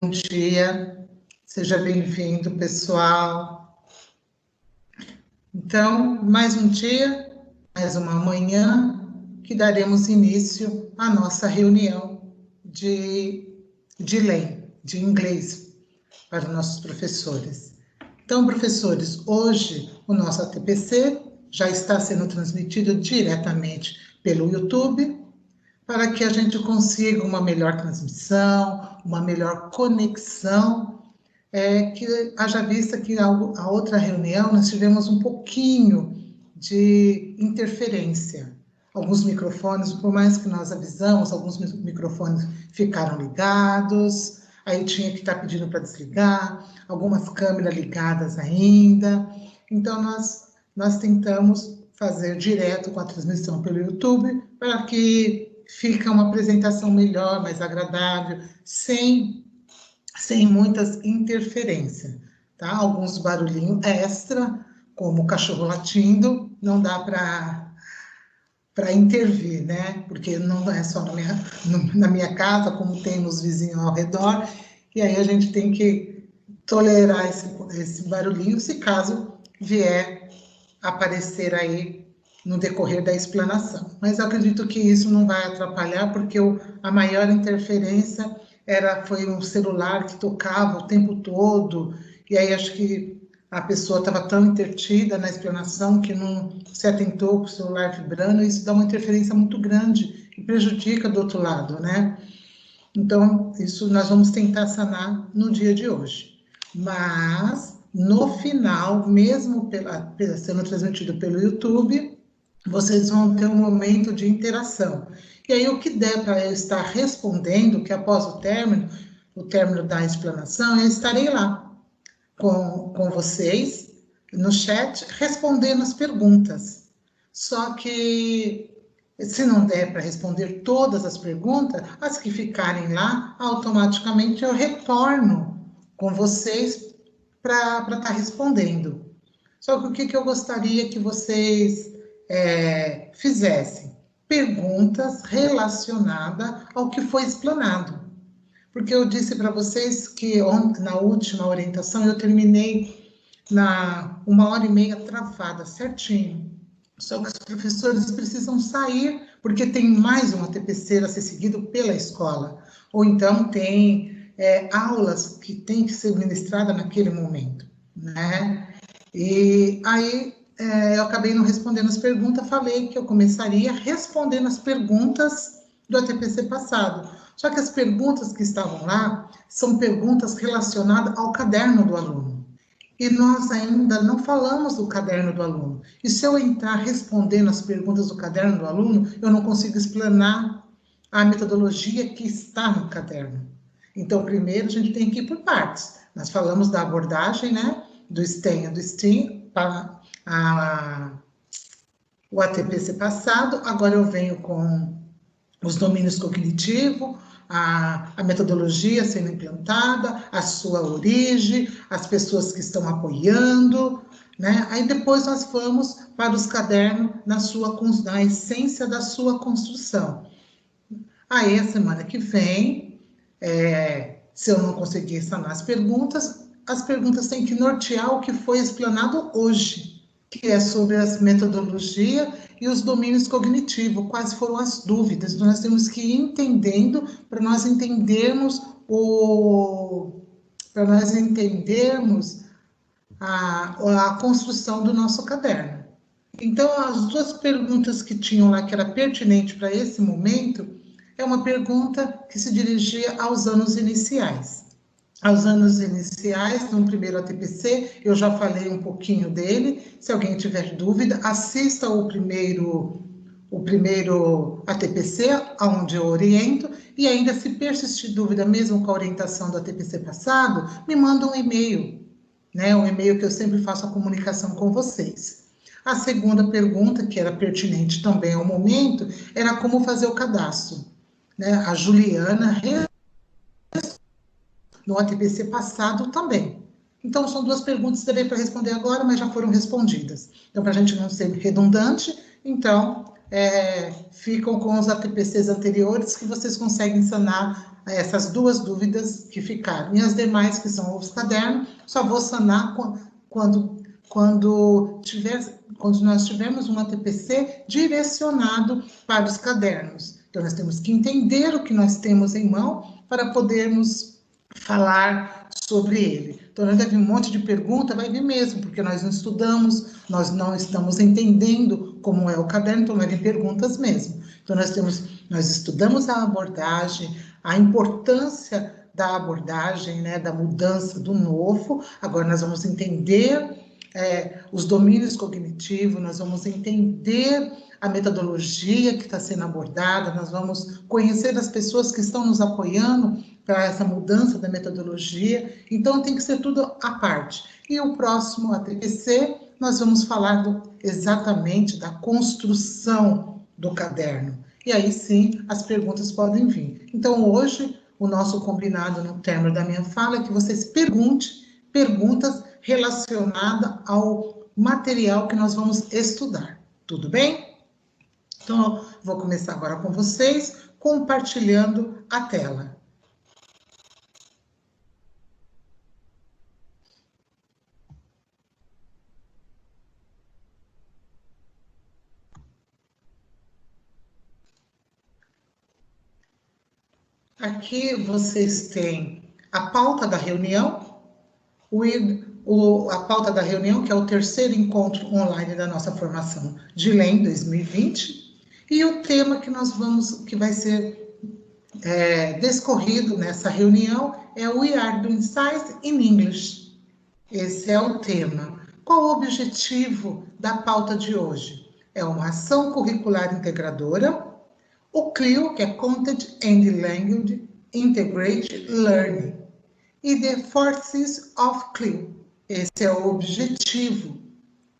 Bom dia, seja bem-vindo, pessoal. Então, mais um dia, mais uma manhã, que daremos início à nossa reunião de LEM, de inglês, para os nossos professores. Então, professores, hoje o nosso ATPC já está sendo transmitido diretamente pelo YouTube, para que a gente consiga uma melhor transmissão, uma melhor conexão, que haja vista que a outra reunião nós tivemos um pouquinho de interferência. Alguns microfones, por mais que nós avisamos, alguns microfones ficaram ligados, aí tinha que estar pedindo para desligar, algumas câmeras ligadas ainda. Então, nós tentamos fazer direto com a transmissão pelo YouTube, para que fique uma apresentação melhor, mais agradável, sem muitas interferências, tá? Alguns barulhinhos extra, como o cachorro latindo, não dá para intervir, né? Porque não é só na minha casa, como tem nos vizinhos ao redor, e aí a gente tem que tolerar esse barulhinho, se caso vier aparecer aí no decorrer da explanação. Mas eu acredito que isso não vai atrapalhar, porque a maior interferência foi um celular que tocava o tempo todo, e aí acho que a pessoa estava tão entretida na explanação que não se atentou para o celular vibrando, e isso dá uma interferência muito grande e prejudica do outro lado, né? Então, isso nós vamos tentar sanar no dia de hoje. Mas, no final, mesmo sendo transmitido pelo YouTube, vocês vão ter um momento de interação. E aí, o que der para eu estar respondendo, que após o término da explanação, eu estarei lá com vocês, no chat, respondendo as perguntas. Só que, se não der para responder todas as perguntas, as que ficarem lá, automaticamente eu retorno com vocês para estar respondendo. Só que o que eu gostaria que vocês fizessem? Perguntas relacionadas ao que foi explanado. Porque eu disse para vocês que ontem, na última orientação, eu terminei na 1h30 travada, certinho. Só que os professores precisam sair, porque tem mais um ATPC a ser seguido pela escola. Ou então tem aulas que têm que ser ministradas naquele momento, né? E aí eu acabei não respondendo as perguntas, falei que eu começaria respondendo as perguntas do ATPC passado. Só que as perguntas que estavam lá são perguntas relacionadas ao caderno do aluno. E nós ainda não falamos do caderno do aluno. E se eu entrar respondendo as perguntas do caderno do aluno, eu não consigo explanar a metodologia que está no caderno. Então, primeiro, a gente tem que ir por partes. Nós falamos da abordagem, né? Do STEM e do STEAM, para o ATPC passado. Agora eu venho com os domínios cognitivos, a metodologia sendo implantada, a sua origem, as pessoas que estão apoiando, né? Aí depois nós vamos para os cadernos na essência da sua construção. Aí a semana que vem, se eu não conseguir sanar as perguntas têm que nortear o que foi explanado hoje, que é sobre as metodologias e os domínios cognitivos, quais foram as dúvidas. Nós temos que ir entendendo para nós entendermos a construção do nosso caderno. Então, as duas perguntas que tinham lá, que era pertinente para esse momento, é uma pergunta que se dirigia aos anos iniciais. Aos anos iniciais, no primeiro ATPC, eu já falei um pouquinho dele. Se alguém tiver dúvida, assista o primeiro ATPC, onde eu oriento, e ainda se persistir dúvida, mesmo com a orientação do ATPC passado, me manda um e-mail, né? Um e-mail que eu sempre faço a comunicação com vocês. A segunda pergunta, que era pertinente também ao momento, era como fazer o cadastro, né? A Juliana no ATPC passado também. Então, são duas perguntas que eu dei para responder agora, mas já foram respondidas. Então, para a gente não ser redundante, então, ficam com os ATPCs anteriores, que vocês conseguem sanar essas duas dúvidas que ficaram. E as demais, que são os cadernos, só vou sanar quando nós tivermos um ATPC direcionado para os cadernos. Então, nós temos que entender o que nós temos em mão para podermos falar sobre ele. Então, nós vai vir um monte de pergunta, vai vir mesmo, porque nós não estudamos, nós não estamos entendendo como é o caderno, então vai vir perguntas mesmo. Então, nós estudamos a abordagem, a importância da abordagem, né, da mudança do novo. Agora nós vamos entender os domínios cognitivos, nós vamos entender a metodologia que está sendo abordada, nós vamos conhecer as pessoas que estão nos apoiando para essa mudança da metodologia. Então tem que ser tudo à parte. E o próximo ATPC, nós vamos falar exatamente da construção do caderno. E aí sim, as perguntas podem vir. Então hoje, o nosso combinado no término da minha fala é que vocês perguntas relacionadas ao material que nós vamos estudar. Tudo bem? Então, eu vou começar agora com vocês, compartilhando a tela. Aqui vocês têm a pauta da reunião, a pauta da reunião, que é o terceiro encontro online da nossa formação de LEM 2020, e o tema que vai ser discorrido nessa reunião é We Are Doing Science in English. Esse é o tema. Qual o objetivo da pauta de hoje? É uma ação curricular integradora, o CLIO, que é Content and Language Integrated Learning, e The Forces of CLIO. Esse é o objetivo,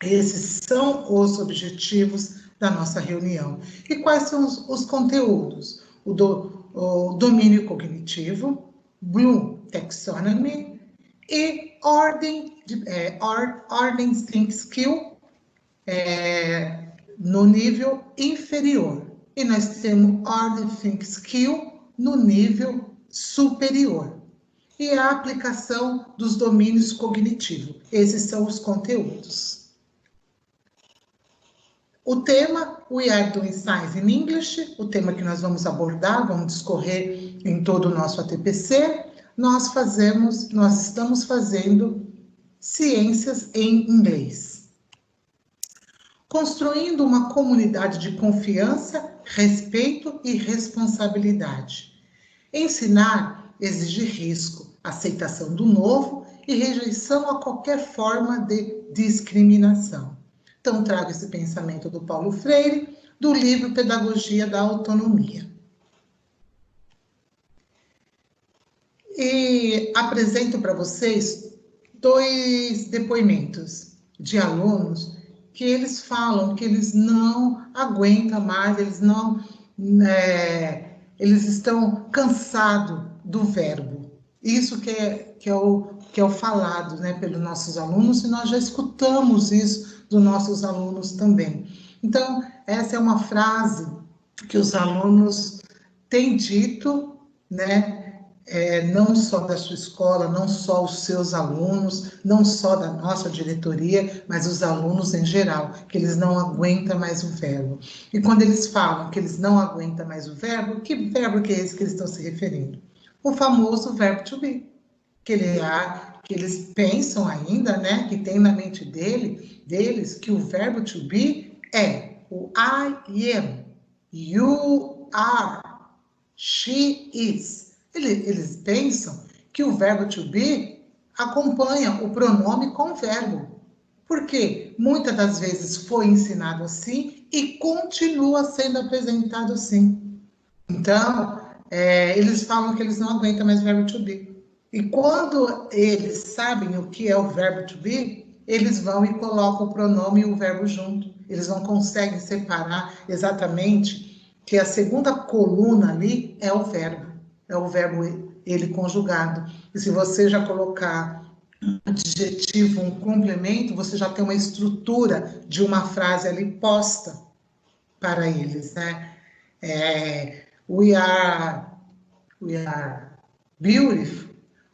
esses são os objetivos da nossa reunião. E quais são os conteúdos? O domínio cognitivo, Bloom Taxonomy e Ordem Think Skill no nível inferior. E nós temos Ordem Think Skill no nível superior. E a aplicação dos domínios cognitivos. Esses são os conteúdos. O tema, We Are Doing Science in English, o tema que nós vamos abordar, vamos discorrer em todo o nosso ATPC, nós estamos fazendo ciências em inglês. Construindo uma comunidade de confiança, respeito e responsabilidade. Ensinar exige risco, aceitação do novo e rejeição a qualquer forma de discriminação. Então, trago esse pensamento do Paulo Freire, do livro Pedagogia da Autonomia. E apresento para vocês 2 depoimentos de alunos que eles falam que eles não aguentam mais, eles estão cansados do verbo. Isso que é o falado, né, pelos nossos alunos, e nós já escutamos isso dos nossos alunos também. Então, essa é uma frase que os alunos têm dito, né, não só da sua escola, não só os seus alunos, não só da nossa diretoria, mas os alunos em geral, que eles não aguentam mais o verbo. E quando eles falam que eles não aguentam mais o verbo, que verbo que é esse que eles estão se referindo? O famoso verbo to be, que eles pensam ainda, né, que tem na mente deles, que o verbo to be é o I am, you are, she is. Eles pensam que o verbo to be acompanha o pronome com o verbo. Porque muitas das vezes foi ensinado assim e continua sendo apresentado assim. Então, eles falam que eles não aguentam mais o verbo to be. E quando eles sabem o que é o verbo to be, eles vão e colocam o pronome e o verbo junto. Eles não conseguem separar exatamente que a segunda coluna ali é o verbo ele conjugado. E se você já colocar um adjetivo, um complemento, você já tem uma estrutura de uma frase ali posta. para eles, né? We are beautiful,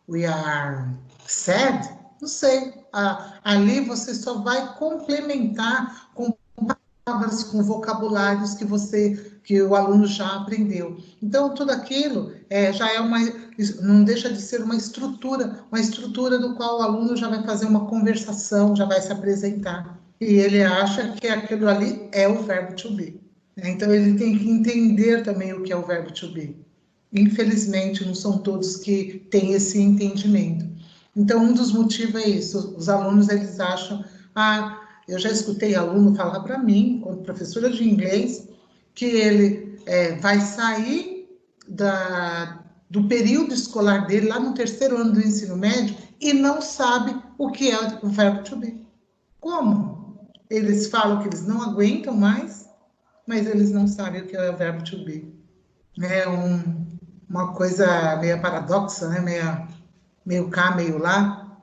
we are sad, não sei. Ali você só vai complementar com palavras, com vocabulários que o aluno já aprendeu. Então, tudo aquilo já não deixa de ser uma estrutura do qual o aluno já vai fazer uma conversação, já vai se apresentar. E ele acha que aquilo ali é o verbo to be. Então, ele tem que entender também o que é o verbo to be. Infelizmente, não são todos que têm esse entendimento. Então, um dos motivos é isso. Os alunos, eles acham... eu já escutei aluno falar para mim, como professora de inglês, que ele vai sair do período escolar dele, lá no terceiro ano do ensino médio, e não sabe o que é o verbo to be. Como? Eles falam que eles não aguentam mais, mas eles não sabem o que é o verbo to be. É uma coisa meio paradoxa, né? Meio cá, meio lá.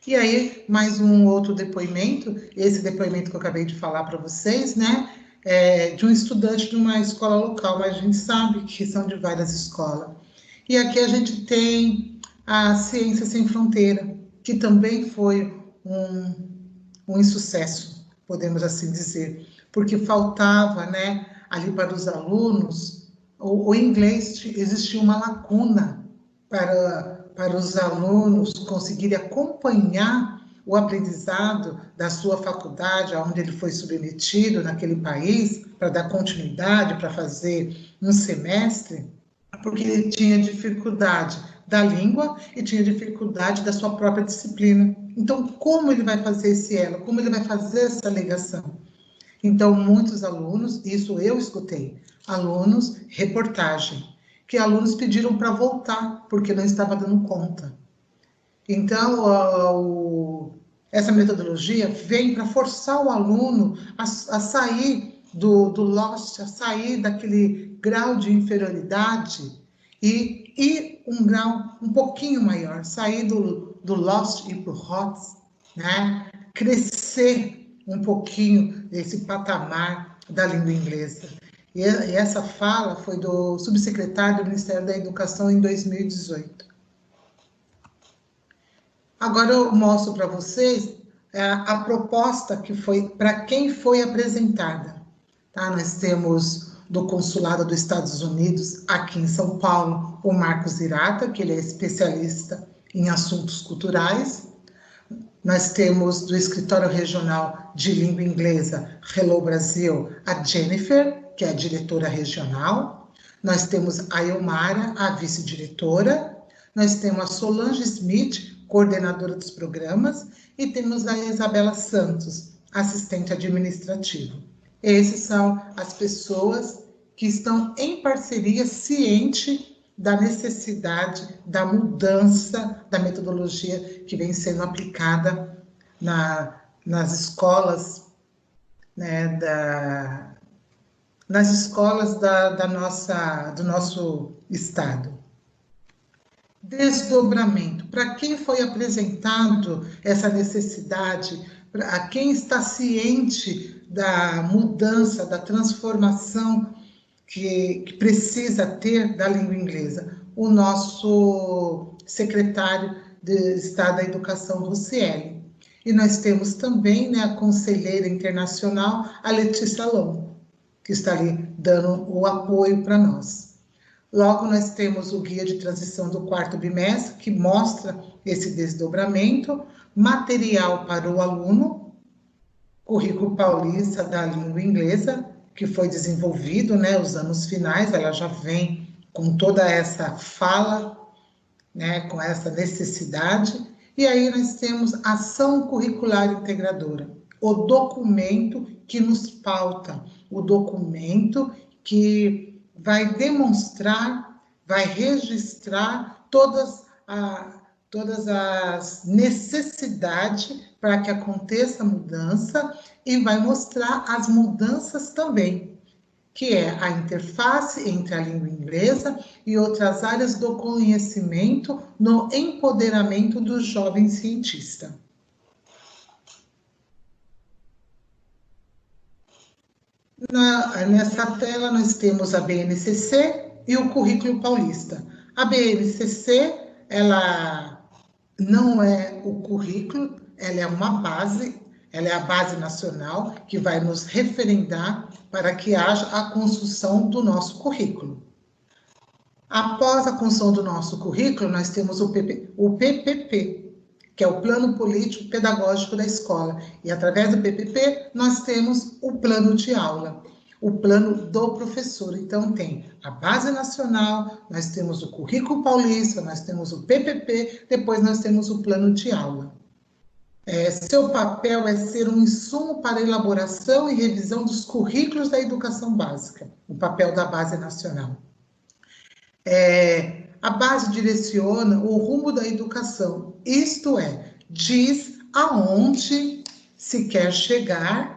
E aí, mais um outro depoimento, esse depoimento que eu acabei de falar para vocês, né? De um estudante de uma escola local, mas a gente sabe que são de várias escolas. E aqui a gente tem a Ciência Sem Fronteira, que também foi um insucesso, podemos assim dizer, porque faltava, né, ali para os alunos, o inglês, existia uma lacuna para os alunos conseguirem acompanhar o aprendizado da sua faculdade, aonde ele foi submetido naquele país, para dar continuidade, para fazer um semestre, porque ele tinha dificuldade da língua e tinha dificuldade da sua própria disciplina. Então, como ele vai fazer esse elo? Como ele vai fazer essa ligação? Então, muitos alunos, isso eu escutei, alunos, reportagem, que alunos pediram para voltar, porque não estava dando conta. Então, essa metodologia vem para forçar o aluno a sair do lost, a sair daquele grau de inferioridade e um grau um pouquinho maior, sair do lost e ir para o hot, né? Crescer um pouquinho desse patamar da língua inglesa. E essa fala foi do subsecretário do Ministério da Educação em 2018. Agora eu mostro para vocês a proposta que foi, para quem foi apresentada. Tá? Nós temos do Consulado dos Estados Unidos, aqui em São Paulo, o Marcos Hirata, que ele é especialista em assuntos culturais. Nós temos do Escritório Regional de Língua Inglesa, Hello Brasil, a Jennifer, que é a diretora regional. Nós temos a Elmara, a vice-diretora. Nós temos a Solange Smith, coordenadora dos programas. E temos a Isabela Santos, assistente administrativo. Esses são as pessoas que estão em parceria ciente da necessidade da mudança da metodologia que vem sendo aplicada nas escolas, né, nas escolas do nosso estado. Desdobramento. Para quem foi apresentado essa necessidade, a quem está ciente da mudança, da transformação que precisa ter da língua inglesa? O nosso secretário de Estado da Educação, Rocieli. E nós temos também, né, a conselheira internacional, a Letícia Long, que está ali dando o apoio para nós. Logo, nós temos o guia de transição do quarto bimestre, que mostra esse desdobramento, material para o aluno, currículo paulista da língua inglesa, que foi desenvolvido, né, os anos finais, ela já vem com toda essa fala, né, com essa necessidade. E aí nós temos ação curricular integradora, o documento que nos pauta, o documento que vai demonstrar, vai registrar todas as necessidades para que aconteça a mudança e vai mostrar as mudanças também, que é a interface entre a língua inglesa e outras áreas do conhecimento no empoderamento do jovem cientista. Nessa tela nós temos a BNCC e o Currículo Paulista. A BNCC, ela não é o currículo, ela é uma base, ela é a base nacional que vai nos referendar para que haja a construção do nosso currículo. Após a construção do nosso currículo, nós temos o PPP, que é o Plano Político Pedagógico da Escola. E através do PPP, nós temos o plano de aula, o plano do professor. Então, tem a base nacional, nós temos o currículo paulista, nós temos o PPP, depois nós temos o plano de aula. Seu papel é ser um insumo para a elaboração e revisão dos currículos da educação básica, o papel da base nacional. A base direciona o rumo da educação, isto é, diz aonde se quer chegar.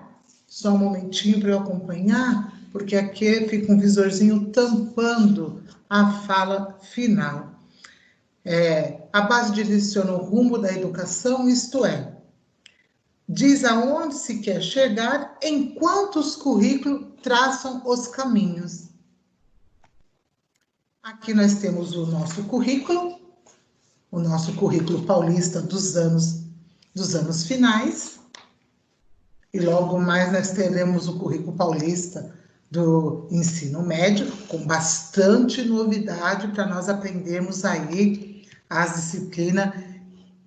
Só um momentinho para eu acompanhar, porque aqui fica um visorzinho tampando a fala final. A base direciona o rumo da educação, isto é, diz aonde se quer chegar, enquanto os currículos traçam os caminhos. Aqui nós temos o nosso currículo paulista dos anos finais, e logo mais nós teremos o currículo paulista do ensino médio, com bastante novidade para nós aprendermos aí as disciplinas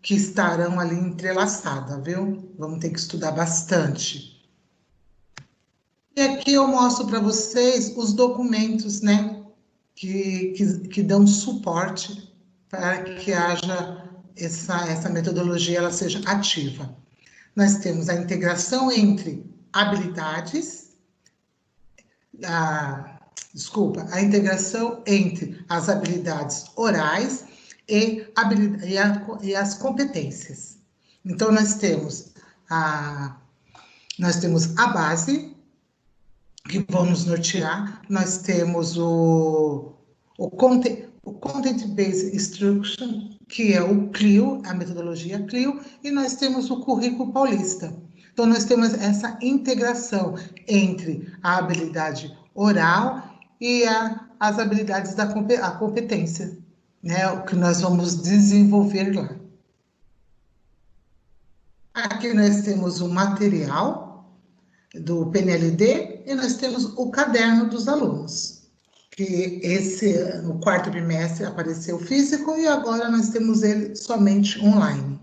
que estarão ali entrelaçadas, viu? Vamos ter que estudar bastante. E aqui eu mostro para vocês os documentos, né, que dão suporte para que haja essa metodologia, ela seja ativa. Nós temos a integração entre habilidades, a integração entre as habilidades orais e as competências. Então, nós temos a base, que vão nos nortear, nós temos o Content-Based Instruction, que é o CLIO, a metodologia CLIO, e nós temos o currículo paulista. Então, nós temos essa integração entre a habilidade oral e as habilidades a competência, né, o que nós vamos desenvolver lá. Aqui nós temos o material do PNLD e nós temos o caderno dos alunos, que no quarto bimestre apareceu físico e agora nós temos ele somente online.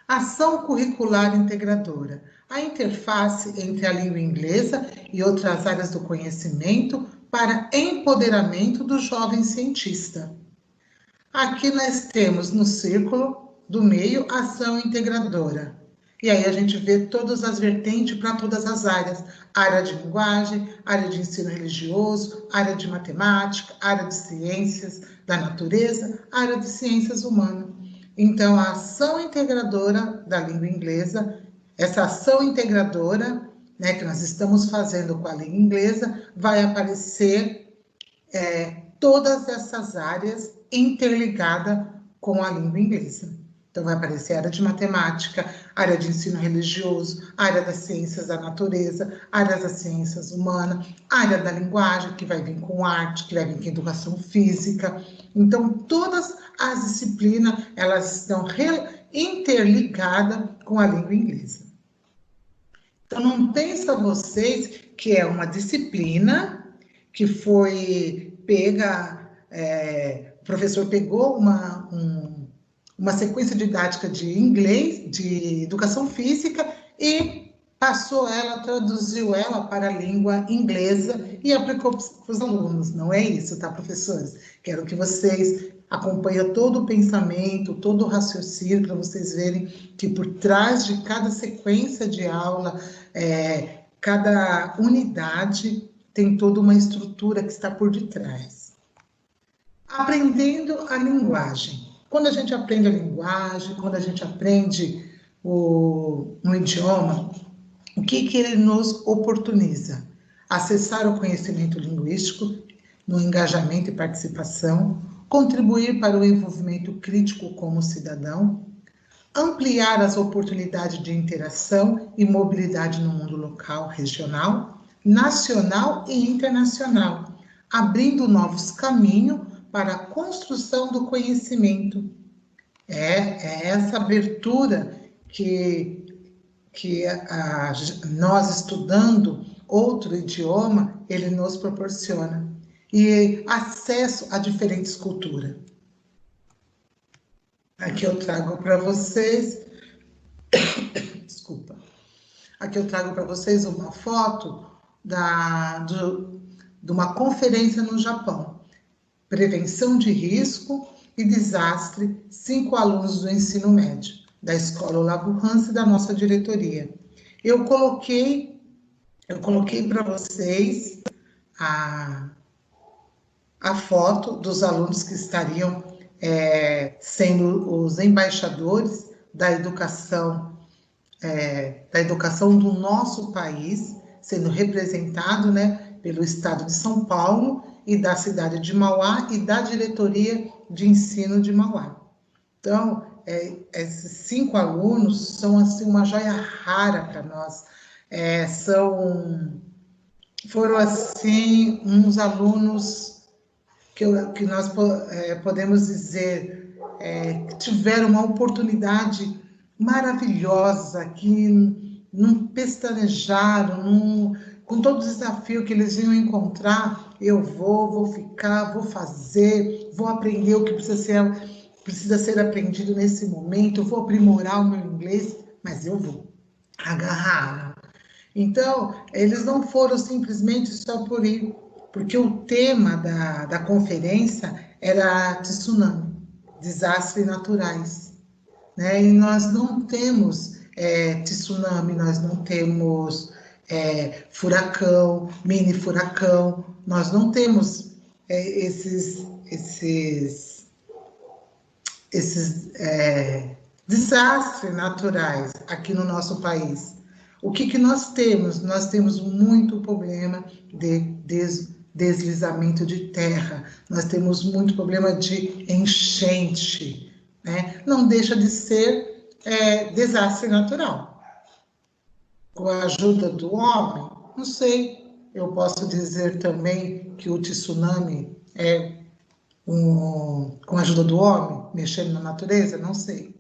Ação curricular integradora. A interface entre a língua inglesa e outras áreas do conhecimento para empoderamento do jovem cientista. Aqui nós temos no círculo do meio ação integradora. E aí a gente vê todas as vertentes para todas as áreas. Área de linguagem, área de ensino religioso, área de matemática, área de ciências da natureza, área de ciências humanas. Então, a ação integradora da língua inglesa, essa ação integradora, né, que nós estamos fazendo com a língua inglesa, vai aparecer todas essas áreas interligadas com a língua inglesa. Então, vai aparecer área de matemática, área de ensino religioso, área das ciências da natureza, área das ciências humanas, área da linguagem, que vai vir com arte, que vai vir com educação física. Então, todas as disciplinas, elas estão interligadas com a língua inglesa. Então, não pensa vocês que é uma disciplina que foi pega, o professor pegou uma sequência didática de inglês, de educação física, e passou ela, traduziu ela para a língua inglesa e aplicou para os alunos. Não é isso, tá, professores? Quero que vocês acompanhem todo o pensamento, todo o raciocínio, para vocês verem que por trás de cada sequência de aula, cada unidade tem toda uma estrutura que está por detrás. Aprendendo a linguagem. Quando a gente aprende a linguagem, quando a gente aprende um idioma, o que ele nos oportuniza? Acessar o conhecimento linguístico no engajamento e participação, contribuir para o envolvimento crítico como cidadão, ampliar as oportunidades de interação e mobilidade no mundo local, regional, nacional e internacional, abrindo novos caminhos para a construção do conhecimento. É essa abertura que nós estudando outro idioma, ele nos proporciona. E acesso a diferentes culturas. Aqui eu trago para vocês, desculpa, aqui eu trago para vocês uma foto de uma conferência no Japão. Prevenção de risco e desastre, 5 alunos do ensino médio, da Escola Olavo Hans e da nossa diretoria. Eu coloquei para vocês a foto dos alunos que estariam sendo os embaixadores da educação do nosso país, sendo representado, né, pelo Estado de São Paulo e da cidade de Mauá e da diretoria de ensino de Mauá. Então, esses 5 alunos são assim uma joia rara para nós. Foram assim uns alunos que nós podemos dizer que tiveram uma oportunidade maravilhosa, que não pestanejaram, com todo o desafio que eles iam encontrar, eu vou ficar, vou fazer, vou aprender o que precisa ser aprendido nesse momento, eu vou aprimorar o meu inglês, mas eu vou agarrar. Então, eles não foram simplesmente só por ir, porque o tema da conferência era tsunami, desastres naturais, né? E nós não temos tsunami, nós não temos furacão, mini furacão, nós não temos esses desastres naturais aqui no nosso país. O que nós temos? Nós temos muito problema de deslizamento de terra, nós temos muito problema de enchente, né? Não deixa de ser desastre natural. Com a ajuda do homem, não sei, eu posso dizer também que o tsunami é com a ajuda do homem, mexendo na natureza, não sei.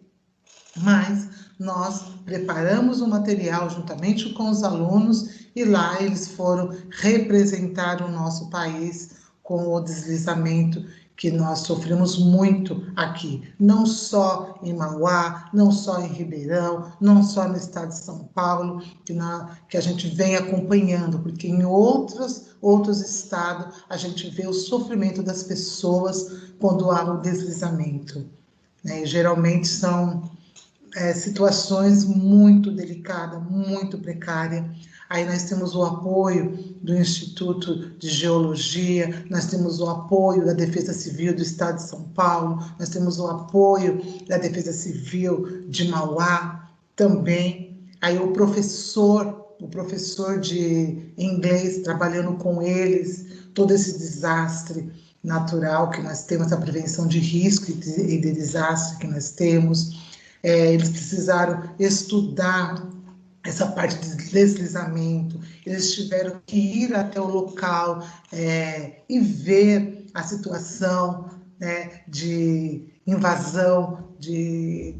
Mas nós preparamos o material juntamente com os alunos e lá eles foram representar o nosso país com o deslizamento que nós sofremos muito aqui, não só em Mauá, não só em Ribeirão, não só no estado de São Paulo, que a gente vem acompanhando, porque em outros estados a gente vê o sofrimento das pessoas quando há um deslizamento, né? E geralmente são situações muito delicadas, muito precárias. Aí nós temos o apoio do Instituto de Geologia, nós temos o apoio da Defesa Civil do Estado de São Paulo, nós temos o apoio da Defesa Civil de Mauá também. Aí o professor de inglês, trabalhando com eles, todo esse desastre natural que nós temos, a prevenção de risco e de desastre que nós temos. Eles precisaram estudar essa parte de deslizamento, eles tiveram que ir até o local e ver a situação, né, de invasão de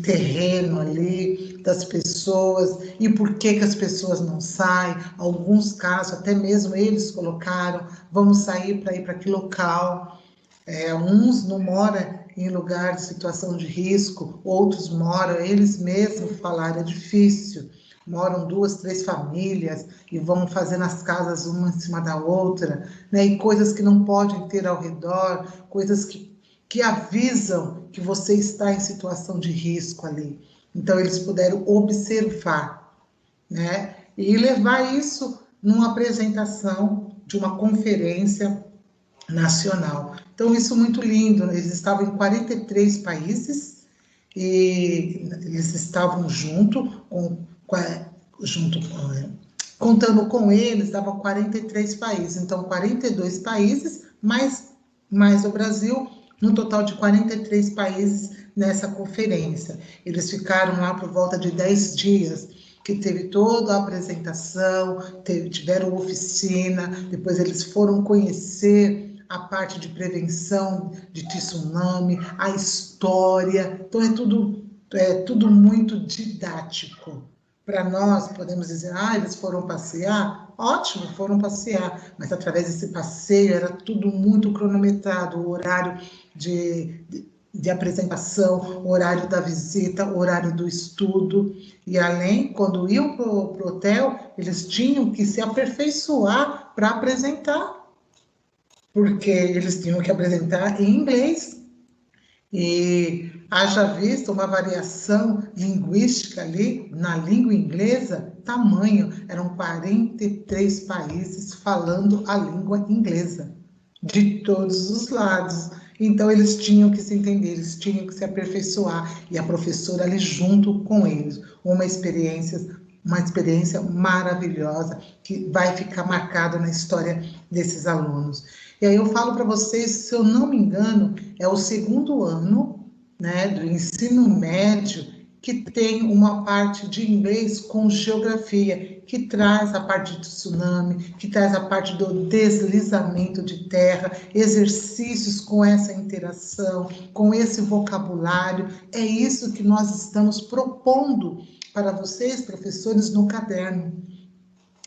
terreno ali, das pessoas, e por que as pessoas não saem. Alguns casos, até mesmo eles colocaram, vamos sair para ir para que local. Uns não moram em lugar de situação de risco, outros moram, eles mesmos falaram, é difícil, moram 2, 3 famílias e vão fazendo as casas uma em cima da outra, né? E coisas que não podem ter ao redor, coisas que avisam que você está em situação de risco ali. Então, eles puderam observar, né? E levar isso numa apresentação de uma conferência nacional. Então, isso muito lindo, eles estavam em 43 países e eles estavam contando com eles, davam 43 países. Então, 42 países, mais o Brasil, no total de 43 países nessa conferência. Eles ficaram lá por volta de 10 dias, que teve toda a apresentação, tiveram oficina, depois eles foram conhecer a parte de prevenção de tsunami, a história, então é tudo muito didático. Para nós, podemos dizer, eles foram passear, ótimo, foram passear, mas através desse passeio era tudo muito cronometrado, o horário de apresentação, o horário da visita, o horário do estudo, e além, quando iam para o hotel, eles tinham que se aperfeiçoar para apresentar, porque eles tinham que apresentar em inglês, e haja visto uma variação linguística ali na língua inglesa, tamanho, eram 43 países falando a língua inglesa, de todos os lados. Então, eles tinham que se entender, eles tinham que se aperfeiçoar, e a professora ali junto com eles, uma experiência maravilhosa, que vai ficar marcada na história desses alunos. E aí eu falo para vocês, se eu não me engano, é o segundo ano, né, do ensino médio, que tem uma parte de inglês com geografia, que traz a parte de tsunami, que traz a parte do deslizamento de terra, exercícios com essa interação, com esse vocabulário. É isso que nós estamos propondo para vocês, professores, no caderno.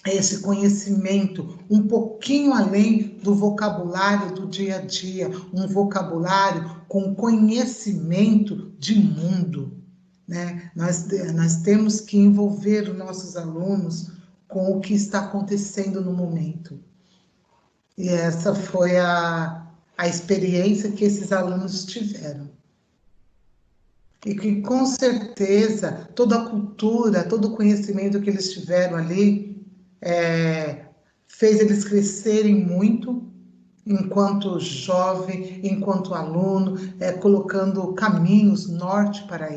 Esse conhecimento um pouquinho além do vocabulário do dia a dia, um vocabulário com conhecimento de mundo, né? Nós temos que envolver os nossos alunos com o que está acontecendo no momento. E essa foi a experiência que esses alunos tiveram. E que, com certeza, toda a cultura, todo o conhecimento que eles tiveram ali, fez eles crescerem muito, enquanto jovem, enquanto aluno, colocando caminhos, norte para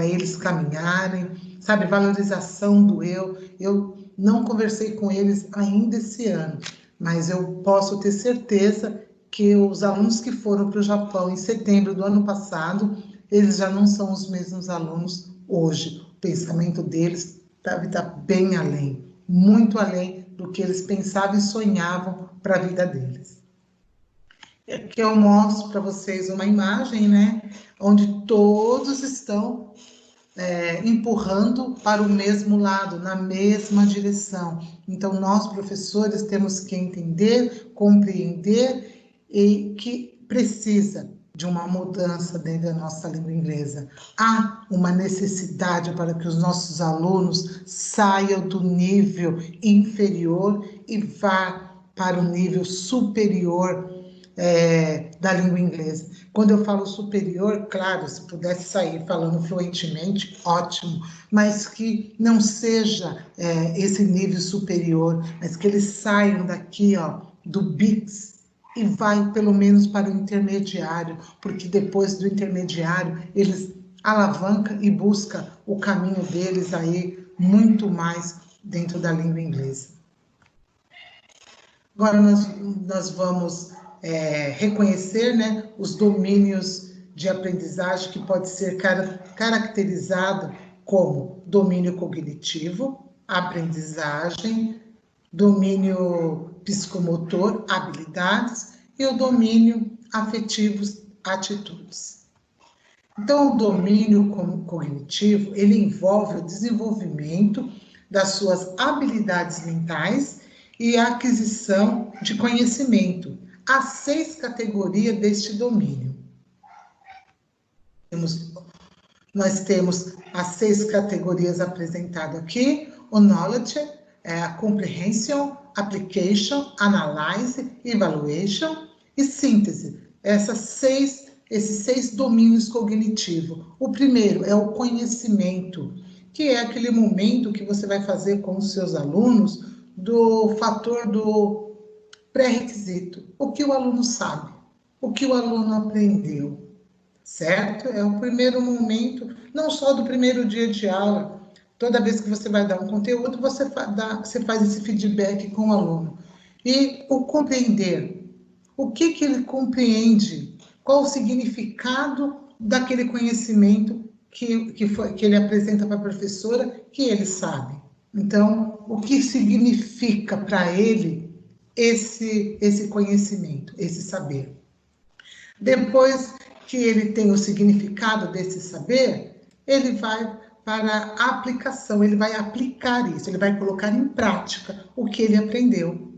eles caminharem, sabe, valorização do eu. Eu não conversei com eles ainda esse ano, mas eu posso ter certeza que os alunos que foram para o Japão em setembro do ano passado, eles já não são os mesmos alunos hoje. O pensamento deles está bem além, muito além do que eles pensavam e sonhavam para a vida deles. Aqui eu mostro para vocês uma imagem, né, onde todos estão empurrando para o mesmo lado, na mesma direção. Então, nós, professores, temos que entender, compreender e que precisa de uma mudança dentro da nossa língua inglesa. Há uma necessidade para que os nossos alunos saiam do nível inferior e vá para o nível superior da língua inglesa. Quando eu falo superior, claro, se pudesse sair falando fluentemente, ótimo, mas que não seja esse nível superior, mas que eles saiam daqui, do BICS, e vai pelo menos para o intermediário, porque depois do intermediário eles alavancam e buscam o caminho deles aí muito mais dentro da língua inglesa. Agora nós vamos reconhecer, né, os domínios de aprendizagem que pode ser caracterizado como domínio cognitivo, aprendizagem, domínio psicomotor, habilidades, e o domínio afetivo, atitudes. Então, o domínio cognitivo, ele envolve o desenvolvimento das suas habilidades mentais e a aquisição de conhecimento. Há 6 categorias deste domínio. Nós temos as 6 categorias apresentadas aqui: o knowledge, a comprehension, application, analyze, evaluation e síntese. Esses 6 domínios cognitivos. O primeiro é o conhecimento, que é aquele momento que você vai fazer com os seus alunos do fator do pré-requisito. O que o aluno sabe, o que o aluno aprendeu, certo? É o primeiro momento, não só do primeiro dia de aula. Toda vez que você vai dar um conteúdo, você faz esse feedback com o aluno. E o compreender. O que ele compreende qual o significado daquele conhecimento que ele apresenta para a professora, que ele sabe. Então, o que significa para ele esse conhecimento, esse saber? Depois que ele tem o significado desse saber, ele vai para a aplicação, ele vai aplicar isso, ele vai colocar em prática o que ele aprendeu.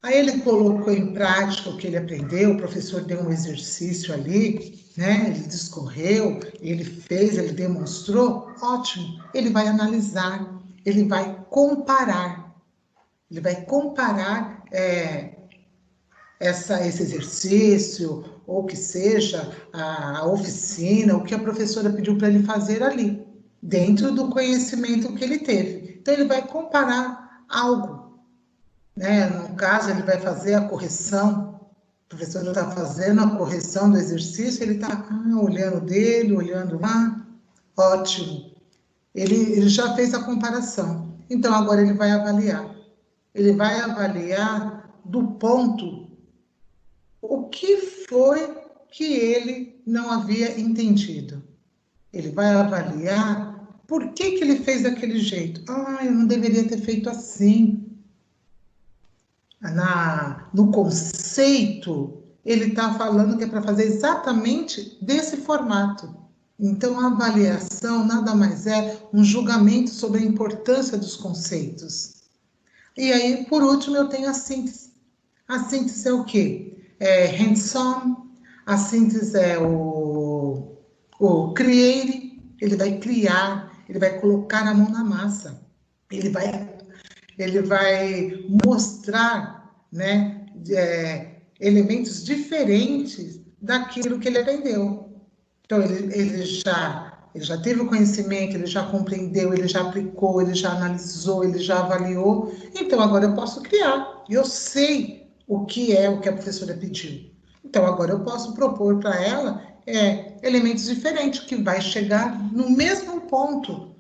Aí ele colocou em prática o que ele aprendeu, o professor deu um exercício ali, né? Ele discorreu, ele fez, ele demonstrou, ótimo. Ele vai analisar, ele vai comparar. Ele vai comparar esse exercício, ou que seja a oficina, o que a professora pediu para ele fazer ali, dentro do conhecimento que ele teve. Então, ele vai comparar algo, né? No caso, ele vai fazer a correção, o professor está fazendo a correção do exercício, ele está olhando dele, olhando lá, ótimo. Ele já fez a comparação, então agora ele vai avaliar. Ele vai avaliar do ponto o que foi que ele não havia entendido. Ele vai avaliar por que ele fez daquele jeito. Eu não deveria ter feito assim. No conceito, ele está falando que é para fazer exatamente desse formato. Então, a avaliação nada mais é um julgamento sobre a importância dos conceitos. E aí, por último, eu tenho a síntese. A síntese é o quê? É hands-on, a síntese é o create, ele vai criar, ele vai colocar a mão na massa, ele vai mostrar, né, elementos diferentes daquilo que ele aprendeu. Então, ele já teve o conhecimento, ele já compreendeu, ele já aplicou, ele já analisou, ele já avaliou. Então, agora eu posso criar. Eu sei o que a professora pediu. Então, agora eu posso propor para ela elementos diferentes, que vai chegar no mesmo ponto,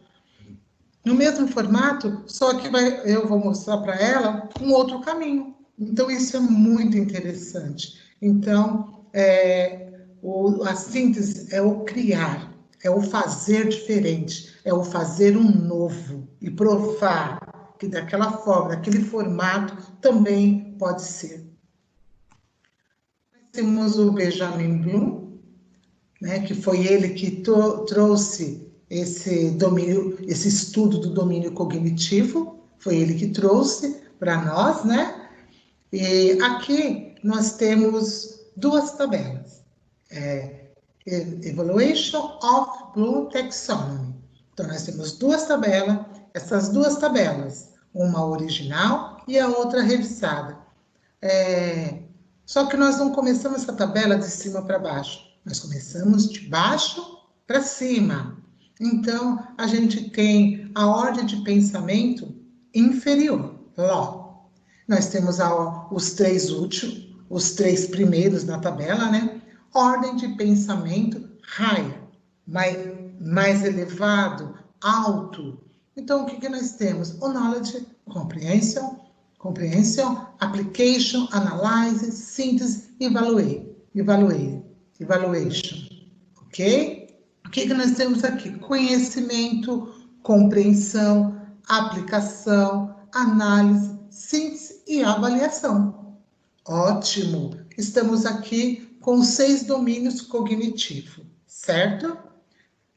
no mesmo formato, só que eu vou mostrar para ela um outro caminho. Então, isso é muito interessante. Então, a síntese é o criar, é o fazer diferente, é o fazer um novo e provar que daquela forma, daquele formato, também pode ser. Temos o Benjamin Bloom, né, que foi ele que trouxe esse estudo do domínio cognitivo, foi ele que trouxe para nós, né? E aqui nós temos duas tabelas. Evaluation of Bloom Taxonomy. Então, nós temos duas tabelas, essas duas tabelas, uma original e a outra revisada. Só que nós não começamos essa tabela de cima para baixo, nós começamos de baixo para cima. Então, a gente tem a ordem de pensamento inferior, law. Nós temos os três últimos, os três primeiros na tabela, né? Ordem de pensamento higher, mais elevado, alto. Então, o que nós temos? O knowledge, comprehension, application, analyze, síntese, evaluation. Ok? O que nós temos aqui? Conhecimento, compreensão, aplicação, análise, síntese e avaliação. Ótimo! Estamos aqui com 6 domínios cognitivos, certo?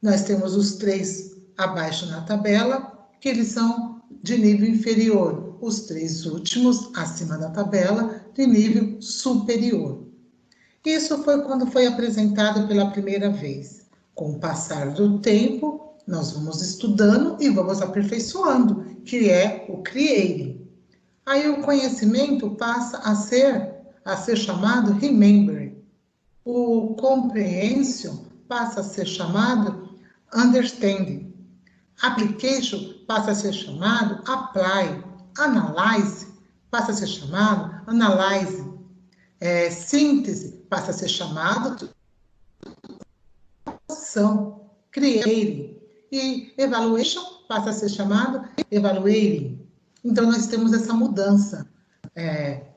Nós temos os 3 abaixo na tabela, que eles são de nível inferior. Os 3 últimos, acima da tabela, de nível superior. Isso foi quando foi apresentado pela primeira vez. Com o passar do tempo, nós vamos estudando e vamos aperfeiçoando, que é o creating. Aí o conhecimento passa a ser chamado remembering. O comprehension passa a ser chamado understanding. Application passa a ser chamado apply. Analyze passa a ser chamado analyze. Síntese passa a ser chamado ação, creating. E evaluation passa a ser chamado evaluating. Então, nós temos essa mudança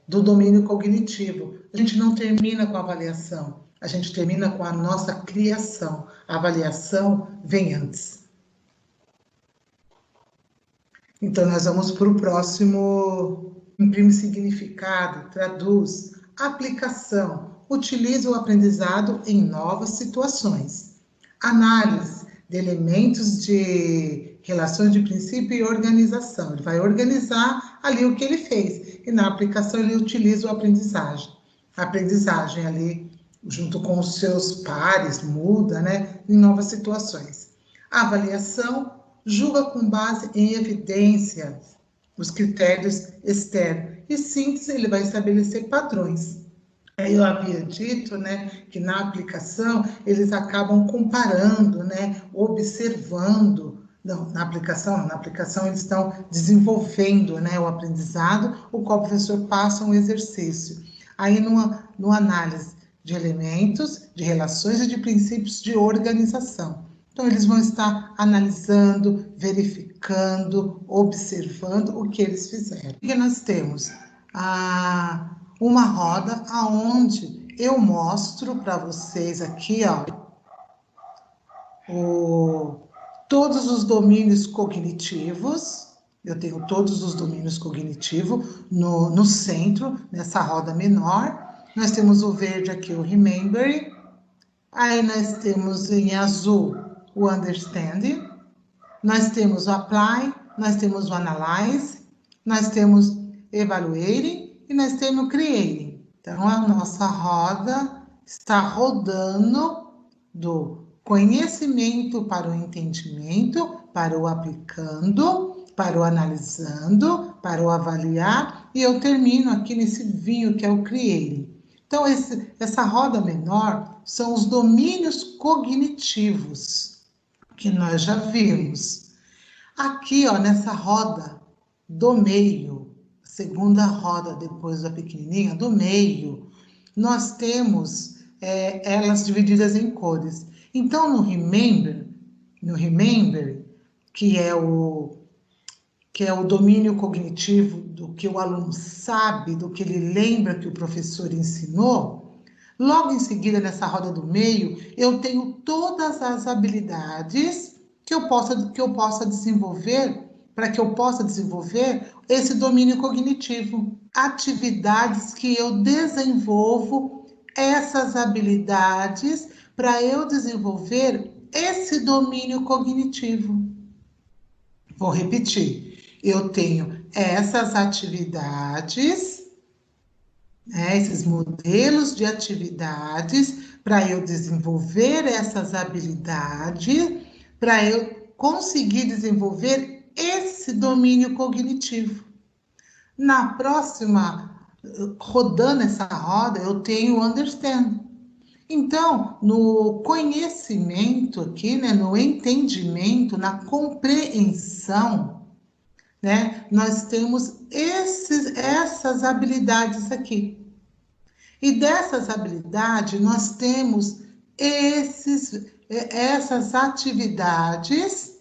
do domínio cognitivo. a gente não termina com a avaliação, a gente termina com a nossa criação. A avaliação vem antes. Então, nós vamos para o próximo. Imprime significado, traduz, aplicação, utiliza o aprendizado em novas situações. Análise de elementos de relações de princípio e organização. Ele vai organizar ali o que ele fez. E na aplicação ele utiliza o aprendizagem. A aprendizagem ali, junto com os seus pares, muda, né, em novas situações. A avaliação julga com base em evidências, os critérios externos. E síntese, ele vai estabelecer padrões. Eu havia dito, né, que na aplicação eles acabam comparando, né, observando. Não, na aplicação eles estão desenvolvendo, né, o aprendizado, o qual o professor passa um exercício. Aí, numa análise de elementos, de relações e de princípios de organização. Então, eles vão estar analisando, verificando, observando o que eles fizeram. O que nós temos? Uma roda aonde eu mostro para vocês aqui, ó, todos os domínios cognitivos. Eu tenho todos os domínios cognitivos no centro, nessa roda menor. Nós temos o verde aqui, o remembering. Aí nós temos em azul o understanding. Nós temos o apply, nós temos o analyze, nós temos evaluating e nós temos o creating. Então, a nossa roda está rodando do conhecimento para o entendimento, para o aplicando, para o analisando, para o avaliar, e eu termino aqui nesse vinho que é o creating. Então, essa roda menor são os domínios cognitivos que nós já vimos. Aqui, ó, nessa roda do meio, segunda roda depois da pequenininha, do meio, nós temos elas divididas em cores. Então, no remember, que é o domínio cognitivo do que o aluno sabe, do que ele lembra que o professor ensinou, logo em seguida, nessa roda do meio, eu tenho todas as habilidades que eu possa desenvolver, para que eu possa desenvolver esse domínio cognitivo. Atividades que eu desenvolvo essas habilidades para eu desenvolver esse domínio cognitivo. Vou repetir. Eu tenho essas atividades, né, esses modelos de atividades para eu desenvolver essas habilidades, para eu conseguir desenvolver esse domínio cognitivo. Na próxima, rodando essa roda, eu tenho o understand. Então, no conhecimento aqui, né, no entendimento, na compreensão, né, nós temos essas habilidades aqui. E dessas habilidades, nós temos essas atividades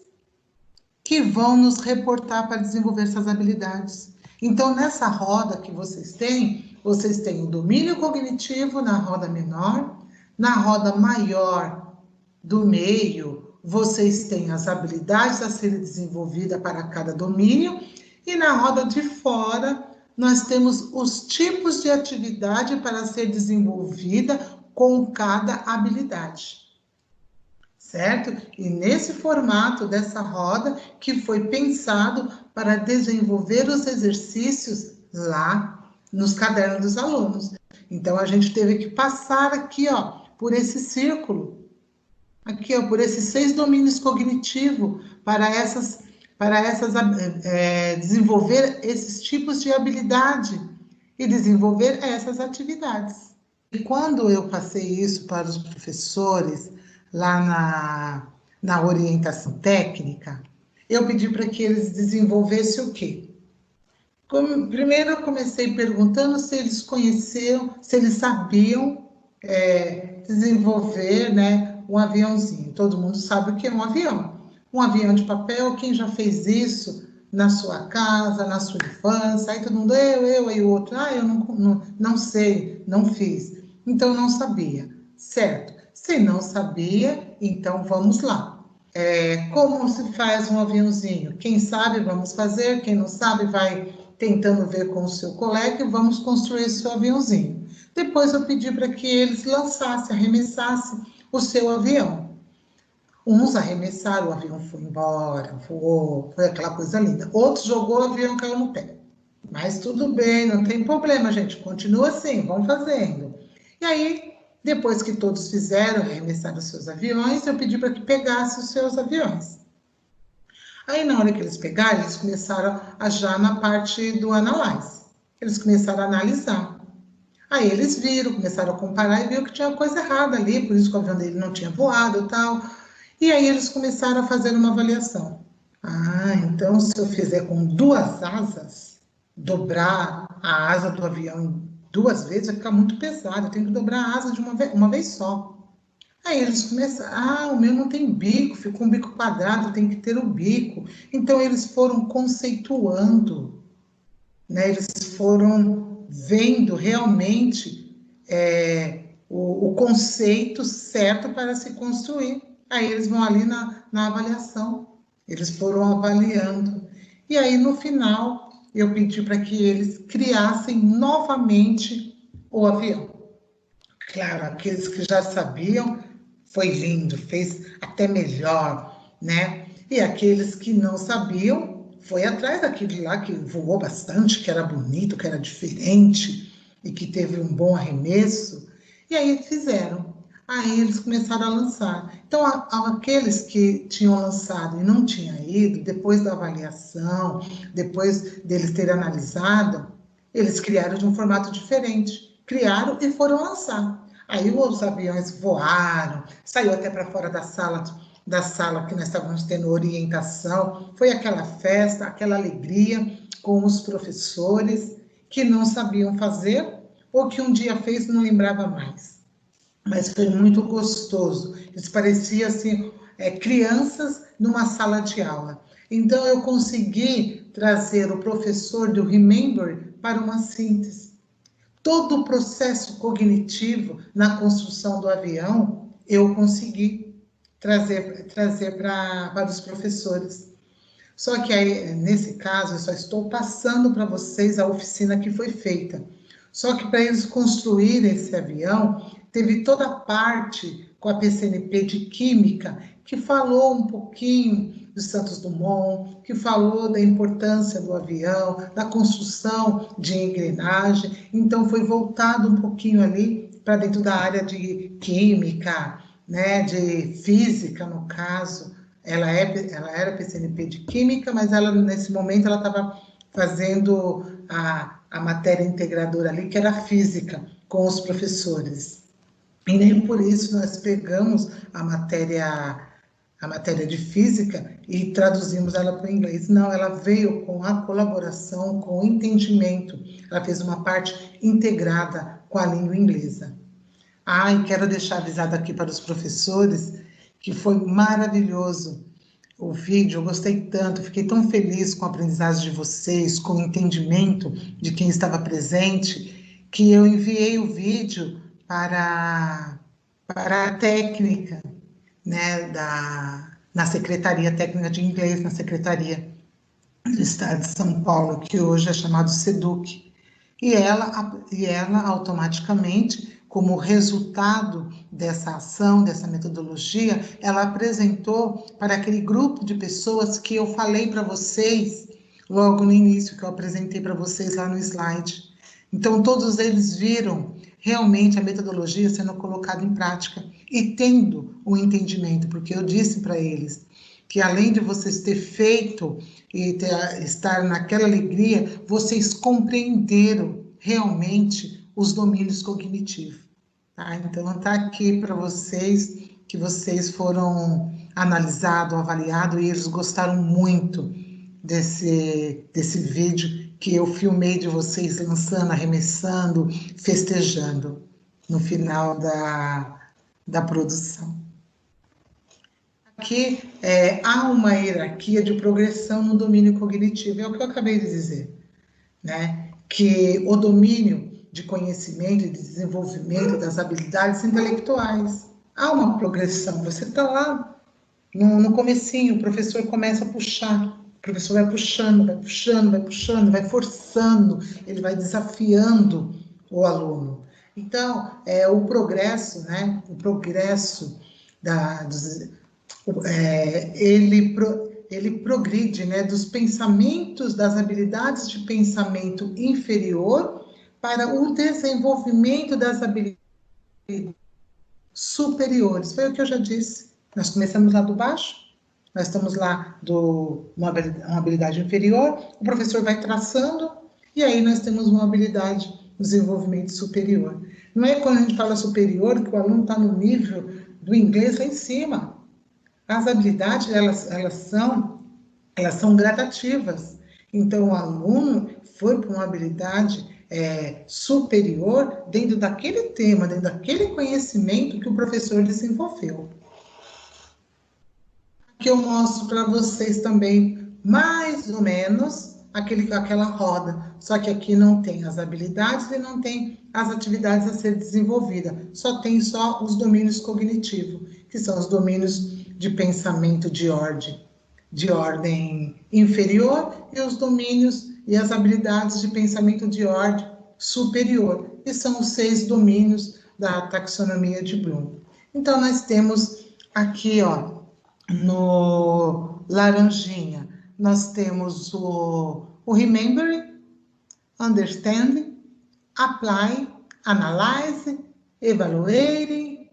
que vão nos reportar para desenvolver essas habilidades. Então, nessa roda que vocês têm o domínio cognitivo na roda menor, na roda maior do meio, vocês têm as habilidades a serem desenvolvidas para cada domínio, e na roda de fora, nós temos os tipos de atividade para ser desenvolvida com cada habilidade. Certo? E nesse formato dessa roda que foi pensado para desenvolver os exercícios lá nos cadernos dos alunos. Então, a gente teve que passar aqui, ó, por esse círculo, aqui, ó, por esses 6 domínios cognitivos, para desenvolver esses tipos de habilidade e desenvolver essas atividades. E quando eu passei isso para os professores, lá na orientação técnica, eu pedi para que eles desenvolvessem o quê? Primeiro eu comecei perguntando se eles conheciam, se eles sabiam desenvolver, né, um aviãozinho. Todo mundo sabe o que é um avião. Um avião de papel, quem já fez isso na sua casa, na sua infância? Aí todo mundo, aí o outro, eu não sei, não fiz. Então, não sabia, certo? Se não sabia, então vamos lá. Como se faz um aviãozinho? Quem sabe, vamos fazer. Quem não sabe, vai tentando ver com o seu colega e vamos construir seu aviãozinho. Depois eu pedi para que eles lançassem, arremessassem o seu avião. Uns arremessaram, o avião foi embora, voou, foi aquela coisa linda. Outros jogou, o avião caiu no pé. Mas tudo bem, não tem problema, gente. Continua assim, vão fazendo. E aí, depois que todos fizeram, arremessaram os seus aviões, eu pedi para que pegassem os seus aviões. Aí, na hora que eles pegaram, eles começaram a já na parte do analyze. Eles começaram a analisar. Aí eles viram, começaram a comparar e viram que tinha coisa errada ali, por isso que o avião dele não tinha voado e tal. E aí eles começaram a fazer uma avaliação. Então se eu fizer com 2 asas, dobrar a asa do avião 2 vezes, vai ficar muito pesado, eu tenho que dobrar a asa de uma vez só. Aí eles começaram, o meu não tem bico, ficou um bico quadrado, tem que ter o bico. Então eles foram conceituando, né? Eles foram vendo realmente o conceito certo para se construir. Aí eles vão ali na avaliação, eles foram avaliando. E aí, no final, eu pedi para que eles criassem novamente o avião. Claro, aqueles que já sabiam, foi lindo, fez até melhor, né? E aqueles que não sabiam, foi atrás daquele lá que voou bastante, que era bonito, que era diferente e que teve um bom arremesso. E aí fizeram. Aí eles começaram a lançar. Então, aqueles que tinham lançado e não tinham ido, depois da avaliação, depois deles terem analisado, eles criaram de um formato diferente. Criaram e foram lançar. Aí os aviões voaram, saiu até para fora da sala que nós estávamos tendo orientação. Foi aquela festa, aquela alegria com os professores que não sabiam fazer ou que um dia fez e não lembrava mais. Mas foi muito gostoso. Eles pareciam assim, crianças numa sala de aula. Então eu consegui trazer o professor do Remember para uma síntese. Todo o processo cognitivo na construção do avião, eu consegui trazer para os professores. Só que aí, nesse caso, eu só estou passando para vocês a oficina que foi feita. Só que para eles construírem esse avião, teve toda a parte com a PCNP de Química, que falou um pouquinho do Santos Dumont, que falou da importância do avião, da construção de engrenagem. Então, foi voltado um pouquinho ali para dentro da área de Química, né, de Física, no caso. Ela era PCNP de Química, mas ela, nesse momento, ela estava fazendo a matéria integradora ali, que era Física, com os professores. E nem por isso nós pegamos a matéria de Física e traduzimos ela para o inglês. Não, ela veio com a colaboração, com o entendimento. Ela fez uma parte integrada com a língua inglesa. E quero deixar avisado aqui para os professores que foi maravilhoso o vídeo, eu gostei tanto, fiquei tão feliz com a aprendizagem de vocês, com o entendimento de quem estava presente, que eu enviei o vídeo para a técnica, né, na Secretaria Técnica de Inglês, na Secretaria do Estado de São Paulo, que hoje é chamado SEDUC. E ela automaticamente, como resultado dessa ação, dessa metodologia, ela apresentou para aquele grupo de pessoas que eu falei para vocês logo no início, que eu apresentei para vocês lá no slide. Então, todos eles viram realmente a metodologia sendo colocada em prática e tendo o entendimento, porque eu disse para eles que além de vocês ter feito e estar naquela alegria, vocês compreenderam realmente os domínios cognitivos. Tá? Então, está aqui para vocês que vocês foram analisados, avaliados, e eles gostaram muito desse vídeo que eu filmei de vocês lançando, arremessando, festejando no final da produção. que há uma hierarquia de progressão no domínio cognitivo, é o que eu acabei de dizer, né? Que o domínio de conhecimento e de desenvolvimento das habilidades intelectuais, há uma progressão, você está lá no comecinho, o professor começa a puxar, o professor vai puxando, vai puxando, vai puxando, vai forçando, ele vai desafiando o aluno. Então, o progresso, né? O progresso ele progride, né, dos pensamentos, das habilidades de pensamento inferior para o desenvolvimento das habilidades superiores. Foi o que eu já disse. Nós começamos lá do baixo, nós estamos lá uma habilidade inferior, o professor vai traçando, e aí nós temos uma habilidade de desenvolvimento superior. Não é quando a gente fala superior que o aluno está no nível do inglês lá em cima. As habilidades, elas são gradativas. Então, o aluno foi para uma habilidade superior dentro daquele tema, dentro daquele conhecimento que o professor desenvolveu. Aqui eu mostro para vocês também, mais ou menos, aquela roda. Só que aqui não tem as habilidades e não tem as atividades a ser desenvolvidas. Só tem os domínios cognitivos, que são os domínios de pensamento de ordem inferior e os domínios e as habilidades de pensamento de ordem superior, que são os 6 domínios da taxonomia de Bloom. Então, nós temos aqui, ó, no laranjinha, nós temos o remembering, understanding, apply, analyze, evaluating,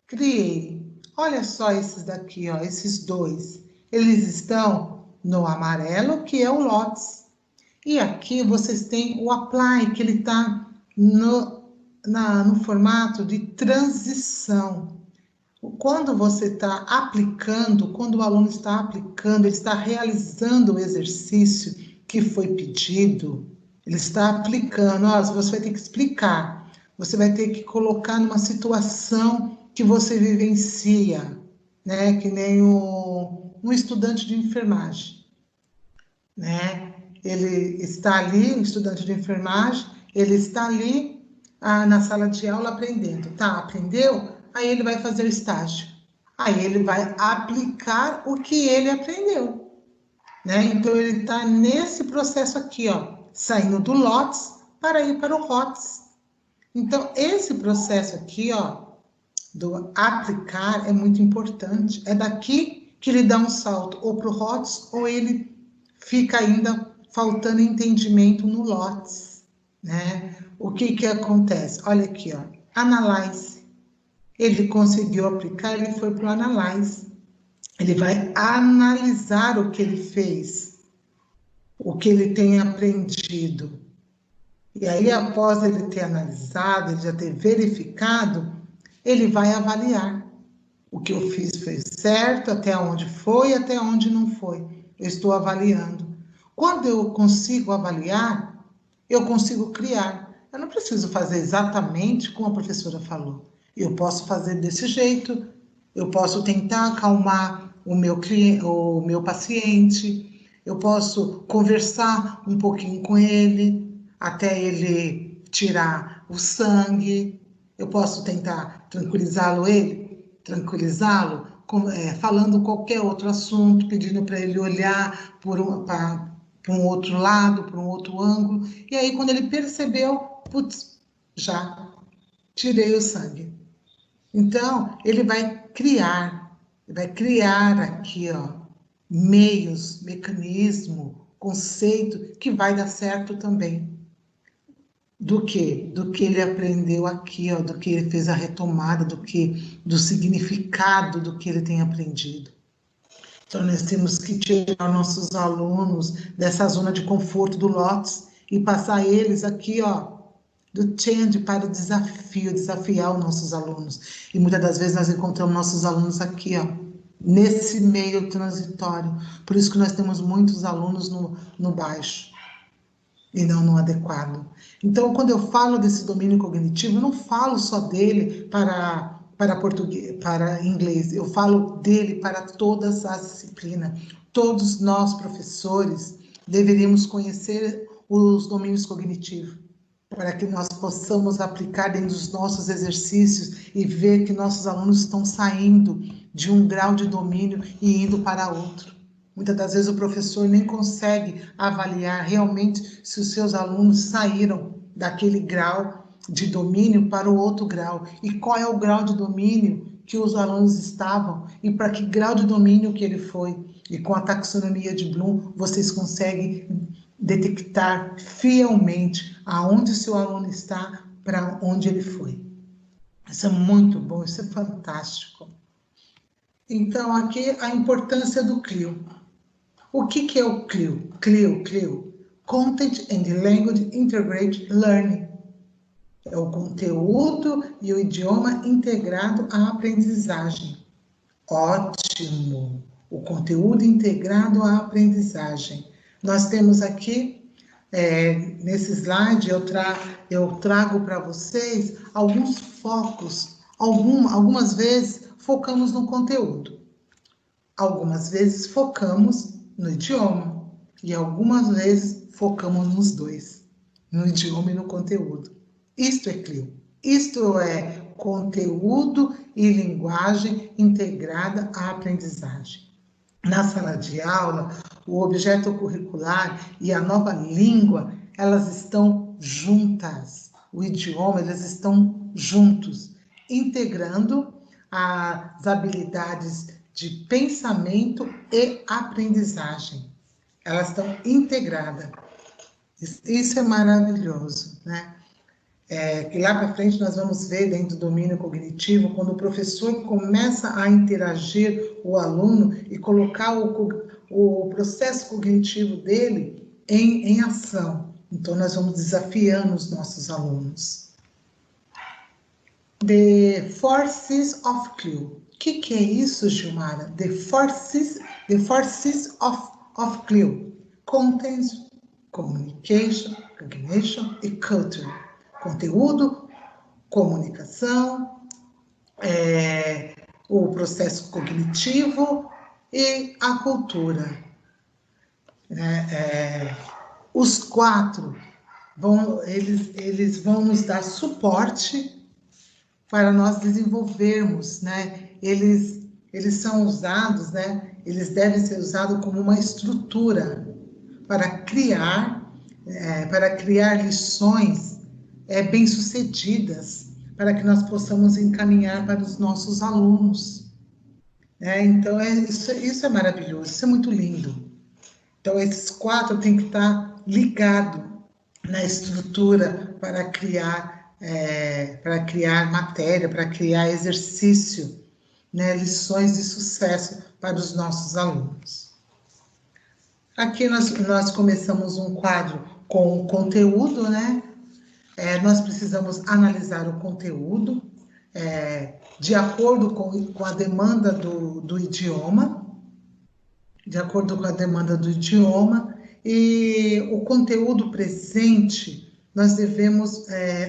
creating. Olha só esses daqui, ó, esses dois. Eles estão no amarelo, que é o LOTS. E aqui vocês têm o apply, que ele está no formato de transição. Quando você está aplicando, quando o aluno está aplicando, ele está realizando o exercício que foi pedido, ele está aplicando, você vai ter que explicar, você vai ter que colocar numa situação que você vivencia, né? Que nem um estudante de enfermagem, né? Ele está ali, um estudante de enfermagem, ele está ali na sala de aula aprendendo, tá? Aprendeu? Aí ele vai fazer o estágio. Aí ele vai aplicar o que ele aprendeu, né? Então ele está nesse processo aqui, ó, saindo do LOTS para ir para o ROTS. Então esse processo aqui, ó, do aplicar é muito importante. É daqui que ele dá um salto ou para o ROTS ou ele fica ainda faltando entendimento no LOTS, né? O que acontece? Olha aqui, ó, analyze. Ele conseguiu aplicar, ele foi para o analyze. Ele vai analisar o que ele fez, o que ele tem aprendido. E aí, após ele ter analisado, ele já ter verificado, ele vai avaliar. O que eu fiz foi certo, até onde foi, até onde não foi. Eu estou avaliando. Quando eu consigo avaliar, eu consigo criar. Eu não preciso fazer exatamente como a professora falou. Eu posso fazer desse jeito, eu posso tentar acalmar o meu paciente, eu posso conversar um pouquinho com ele, até ele tirar o sangue, eu posso tentar tranquilizá-lo, falando qualquer outro assunto, pedindo para ele olhar para um outro lado, para um outro ângulo, e aí quando ele percebeu, putz, já tirei o sangue. Então, ele vai criar aqui, ó, meios, mecanismo, conceito que vai dar certo também. Do que ele aprendeu aqui, ó, do que ele fez a retomada, do significado do que ele tem aprendido. Então, nós temos que tirar nossos alunos dessa zona de conforto do LOTS e passar eles aqui, ó, do change para o desafio, desafiar os nossos alunos. E muitas das vezes nós encontramos nossos alunos aqui, ó, nesse meio transitório. Por isso que nós temos muitos alunos no baixo e não no adequado. Então, quando eu falo desse domínio cognitivo, eu não falo só dele para para português, para inglês, eu falo dele para todas as disciplinas. Todos nós, professores, deveríamos conhecer os domínios cognitivos, para que nós possamos aplicar dentro dos nossos exercícios e ver que nossos alunos estão saindo de um grau de domínio e indo para outro. Muitas das vezes o professor nem consegue avaliar realmente se os seus alunos saíram daquele grau de domínio para o outro grau, e qual é o grau de domínio que os alunos estavam e para que grau de domínio que ele foi. E com a taxonomia de Bloom, vocês conseguem detectar fielmente aonde o seu aluno está, para onde ele foi. Isso é muito bom, isso é fantástico. Então, aqui a importância do CLIO. O que é o CLIO? CLIO, Content and Language Integrated Learning. É o conteúdo e o idioma integrado à aprendizagem. Ótimo! O conteúdo integrado à aprendizagem. Nós temos aqui, nesse slide, eu trago para vocês alguns focos. Algumas vezes focamos no conteúdo. Algumas vezes focamos no idioma. E algumas vezes focamos nos dois, no idioma e no conteúdo. Isto é CLIO. Isto é conteúdo e linguagem integrada à aprendizagem. Na sala de aula, o objeto curricular e a nova língua, elas estão juntas. O idioma, eles estão juntos, integrando as habilidades de pensamento e aprendizagem. Elas estão integradas. Isso é maravilhoso, né? Que lá para frente nós vamos ver dentro do domínio cognitivo, quando o professor começa a interagir o aluno e colocar o processo cognitivo dele em ação. Então, nós vamos desafiando os nossos alunos. The Forces of CLIO. O que é isso, Gilmara? The Forces of CLIO. Content, Communication, Cognition e Culture. Conteúdo, comunicação, o processo cognitivo e a cultura. Os quatro eles vão nos dar suporte para nós desenvolvermos, né? Eles são usados, né? Eles devem ser usados como uma estrutura para criar lições bem-sucedidas, para que nós possamos encaminhar para os nossos alunos. Então, isso é maravilhoso, isso é muito lindo. Então, esses quatro têm que estar ligados na estrutura para criar matéria, para criar exercício, né, lições de sucesso para os nossos alunos. Aqui nós começamos um quadro com o conteúdo, né? Nós precisamos analisar o conteúdo de acordo com a demanda do idioma, e o conteúdo presente nós devemos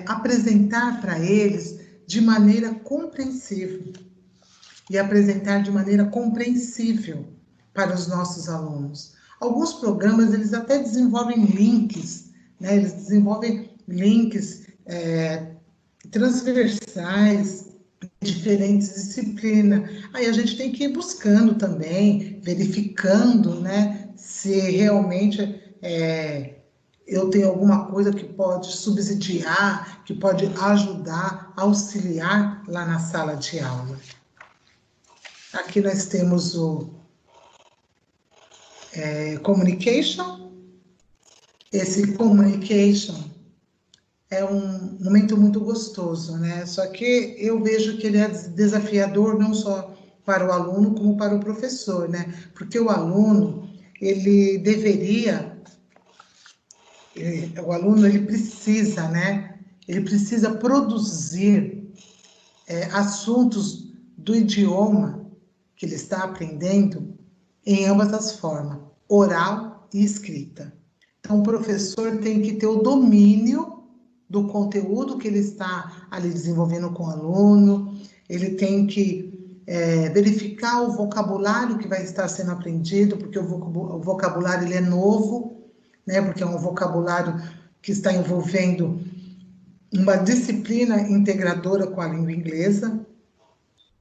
apresentar para eles de maneira compreensível para os nossos alunos. Alguns programas, eles até desenvolvem links, né? Eles desenvolvem links transversais, diferentes disciplinas. Aí a gente tem que ir buscando também, verificando, né, se realmente eu tenho alguma coisa que pode subsidiar, que pode ajudar, auxiliar lá na sala de aula. Aqui nós temos o communication. Esse communication é um momento muito gostoso, né? Só que eu vejo que ele é desafiador não só para o aluno, como para o professor, né? Porque o aluno, ele precisa, né? Ele precisa produzir assuntos do idioma que ele está aprendendo em ambas as formas, oral e escrita. Então, o professor tem que ter o domínio do conteúdo que ele está ali desenvolvendo com o aluno, ele tem que verificar o vocabulário que vai estar sendo aprendido, porque o vocabulário ele é novo, né? Porque é um vocabulário que está envolvendo uma disciplina integradora com a língua inglesa.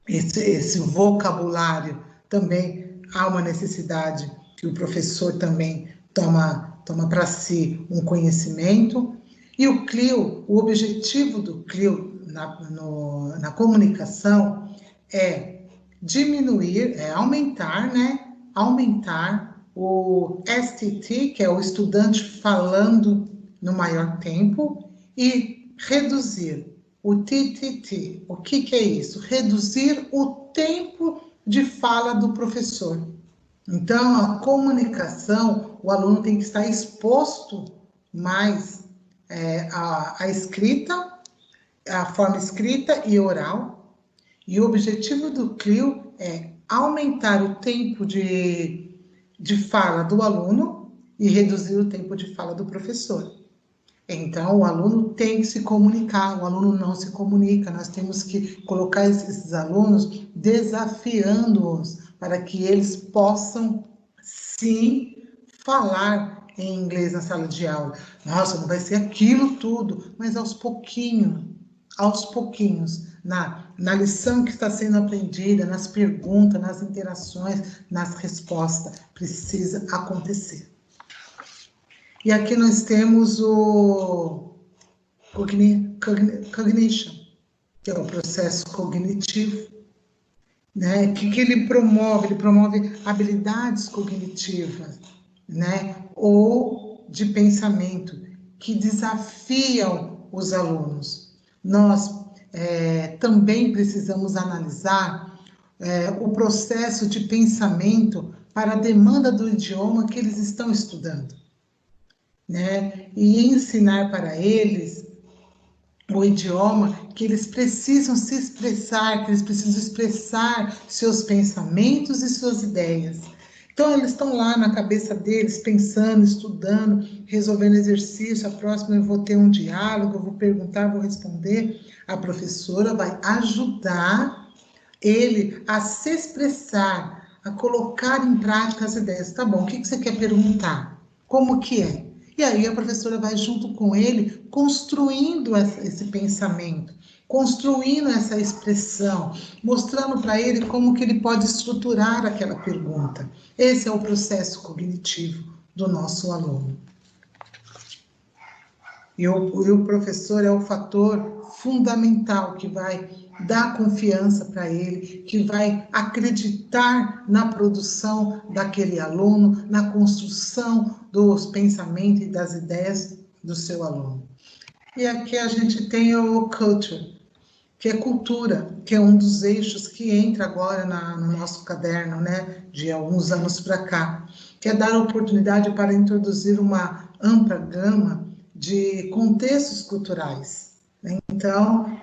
Esse vocabulário também há uma necessidade que o professor também toma para si um conhecimento. E o CLIO, o objetivo do CLIO na comunicação é diminuir, aumentar, né? Aumentar o STT, que é o estudante falando no maior tempo, e reduzir o TTT. O que é isso? Reduzir o tempo de fala do professor. Então, a comunicação, o aluno tem que estar exposto mais à escrita, à forma escrita e oral. E o objetivo do CLIO é aumentar o tempo de fala do aluno e reduzir o tempo de fala do professor. Então, o aluno tem que se comunicar, o aluno não se comunica, nós temos que colocar esses alunos desafiando-os para que eles possam, sim, falar em inglês na sala de aula. Nossa, não vai ser aquilo tudo, mas aos pouquinhos, na lição que está sendo aprendida, nas perguntas, nas interações, nas respostas, precisa acontecer. E aqui nós temos o cognition, que é o processo cognitivo, né? O que ele promove? Ele promove habilidades cognitivas, né? Ou de pensamento, que desafiam os alunos. Nós também precisamos analisar o processo de pensamento para a demanda do idioma que eles estão estudando, né? E ensinar para eles o idioma que eles precisam se expressar, que eles precisam expressar seus pensamentos e suas ideias. Então, eles estão lá na cabeça deles, pensando, estudando, resolvendo exercício. A próxima eu vou ter um diálogo, eu vou perguntar, vou responder. A professora vai ajudar ele a se expressar, a colocar em prática as ideias. Tá bom, o que você quer perguntar? Como que é? E aí a professora vai junto com ele construindo esse pensamento, construindo essa expressão, mostrando para ele como que ele pode estruturar aquela pergunta. Esse é o processo cognitivo do nosso aluno. E o professor é o fator fundamental que vai dar confiança para ele, que vai acreditar na produção daquele aluno, na construção dos pensamentos e das ideias do seu aluno. E aqui a gente tem o culture, que é cultura, que é um dos eixos que entra agora no nosso caderno, né, de alguns anos para cá, que é dar oportunidade para introduzir uma ampla gama de contextos culturais, né? Então,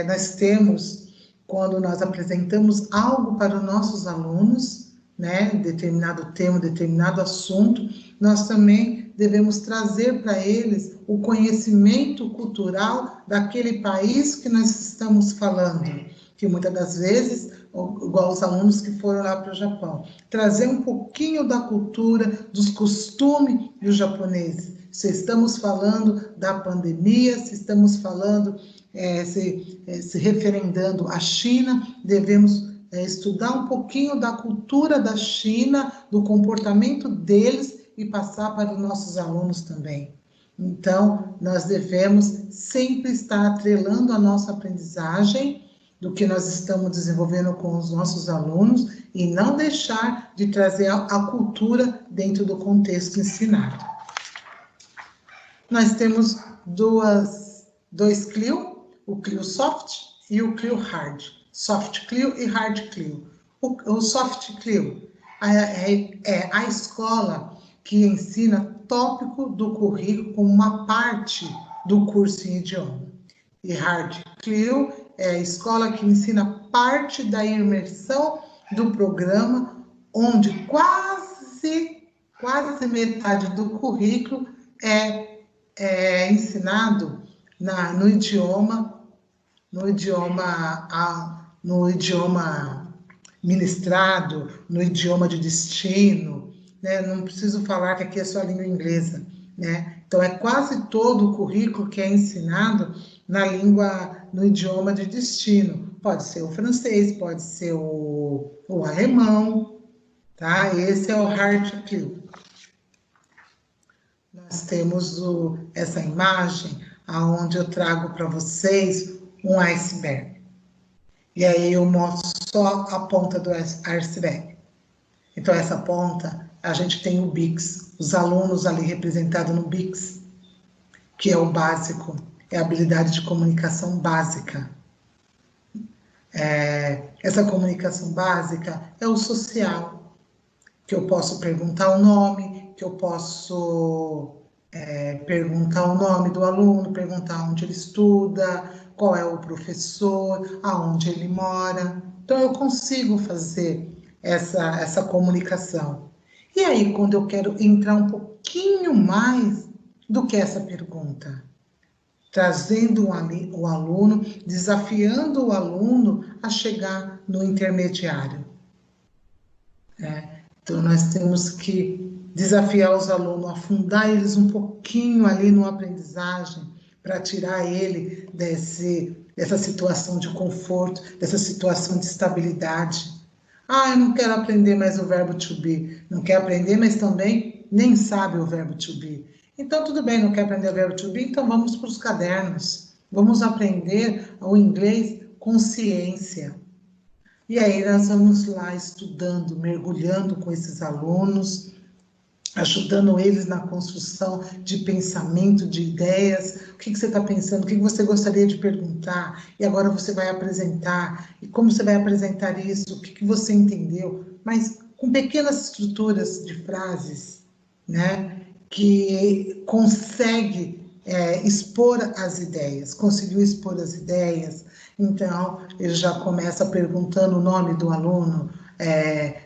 nós temos, quando nós apresentamos algo para os nossos alunos, né, determinado tema, determinado assunto, nós também devemos trazer para eles o conhecimento cultural daquele país que nós estamos falando, que muitas das vezes, igual os alunos que foram lá para o Japão, trazer um pouquinho da cultura, dos costumes dos japoneses. Se estamos falando da pandemia, se estamos falando, se referendando à China, devemos estudar um pouquinho da cultura da China, do comportamento deles e passar para os nossos alunos também. Então, nós devemos sempre estar atrelando a nossa aprendizagem do que nós estamos desenvolvendo com os nossos alunos e não deixar de trazer a cultura dentro do contexto ensinado. Nós temos dois CLIO, o CLIO Soft e o CLIO Hard. Soft CLIO e Hard CLIO. O Soft CLIO é a escola que ensina tópico do currículo como uma parte do curso em idioma. E Hard CLIO é a escola que ensina parte da imersão do programa, onde quase metade do currículo é ensinado no idioma no idioma ministrado, no idioma de destino, né? Não preciso falar que aqui é só a língua inglesa, né? Então, é quase todo o currículo que é ensinado na língua, no idioma de destino. Pode ser o francês, pode ser o alemão, tá? Esse é o hard skill. Nós temos essa imagem aonde eu trago para vocês um iceberg. E aí eu mostro só a ponta do iceberg. Então, essa ponta, a gente tem o BICS, os alunos ali representados no BICS, que é o básico, é a habilidade de comunicação básica. Essa comunicação básica é o social, que eu posso perguntar o nome, que eu posso perguntar o nome do aluno, perguntar onde ele estuda, qual é o professor, aonde ele mora. Então, eu consigo fazer essa comunicação. E aí, quando eu quero entrar um pouquinho mais do que essa pergunta, trazendo o aluno, desafiando o aluno a chegar no intermediário. Então, nós temos que desafiar os alunos, afundar eles um pouquinho ali no aprendizagem, para tirar ele dessa situação de conforto, dessa situação de estabilidade. Ah, eu não quero aprender mais o verbo to be. Não quer aprender, mas também nem sabe o verbo to be. Então, tudo bem, não quer aprender o verbo to be, então vamos para os cadernos. Vamos aprender o inglês com ciência. E aí nós vamos lá estudando, mergulhando com esses alunos, ajudando eles na construção de pensamento, de ideias. O que você está pensando? O que você gostaria de perguntar? E agora você vai apresentar. E como você vai apresentar isso? O que você entendeu? Mas com pequenas estruturas de frases, né? Que consegue expor as ideias, conseguiu expor as ideias. Então, ele já começa perguntando o nome do aluno,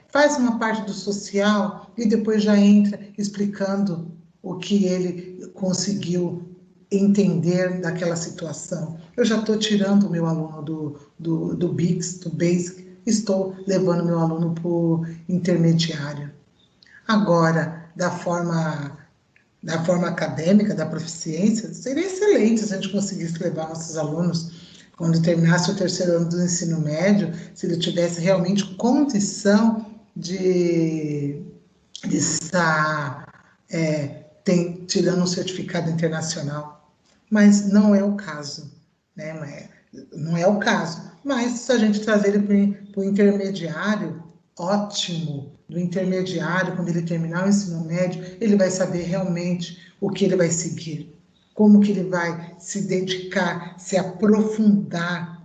faz uma parte do social e depois já entra explicando o que ele conseguiu entender daquela situação. Eu já estou tirando o meu aluno do BICS, do Basic, estou levando meu aluno para o intermediário. Agora, da forma acadêmica, da proficiência, seria excelente se a gente conseguisse levar nossos alunos, quando terminasse o terceiro ano do ensino médio, se ele tivesse realmente condição de estar tirando um certificado internacional. Mas não é o caso, né? Não é o caso. Mas se a gente trazer ele para o intermediário, ótimo. Do intermediário, quando ele terminar o ensino médio, ele vai saber realmente o que ele vai seguir, como que ele vai se dedicar, se aprofundar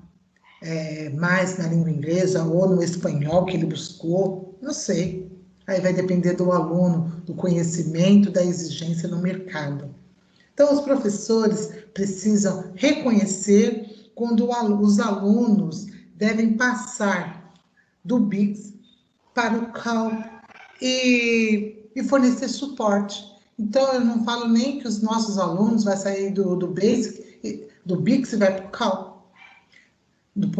mais na língua inglesa ou no espanhol que ele buscou, não sei. Aí vai depender do aluno, do conhecimento, da exigência no mercado. Então, os professores precisam reconhecer quando os alunos devem passar do BICS para o CALP e fornecer suporte. Então, eu não falo nem que os nossos alunos vão sair do BICS e vai para o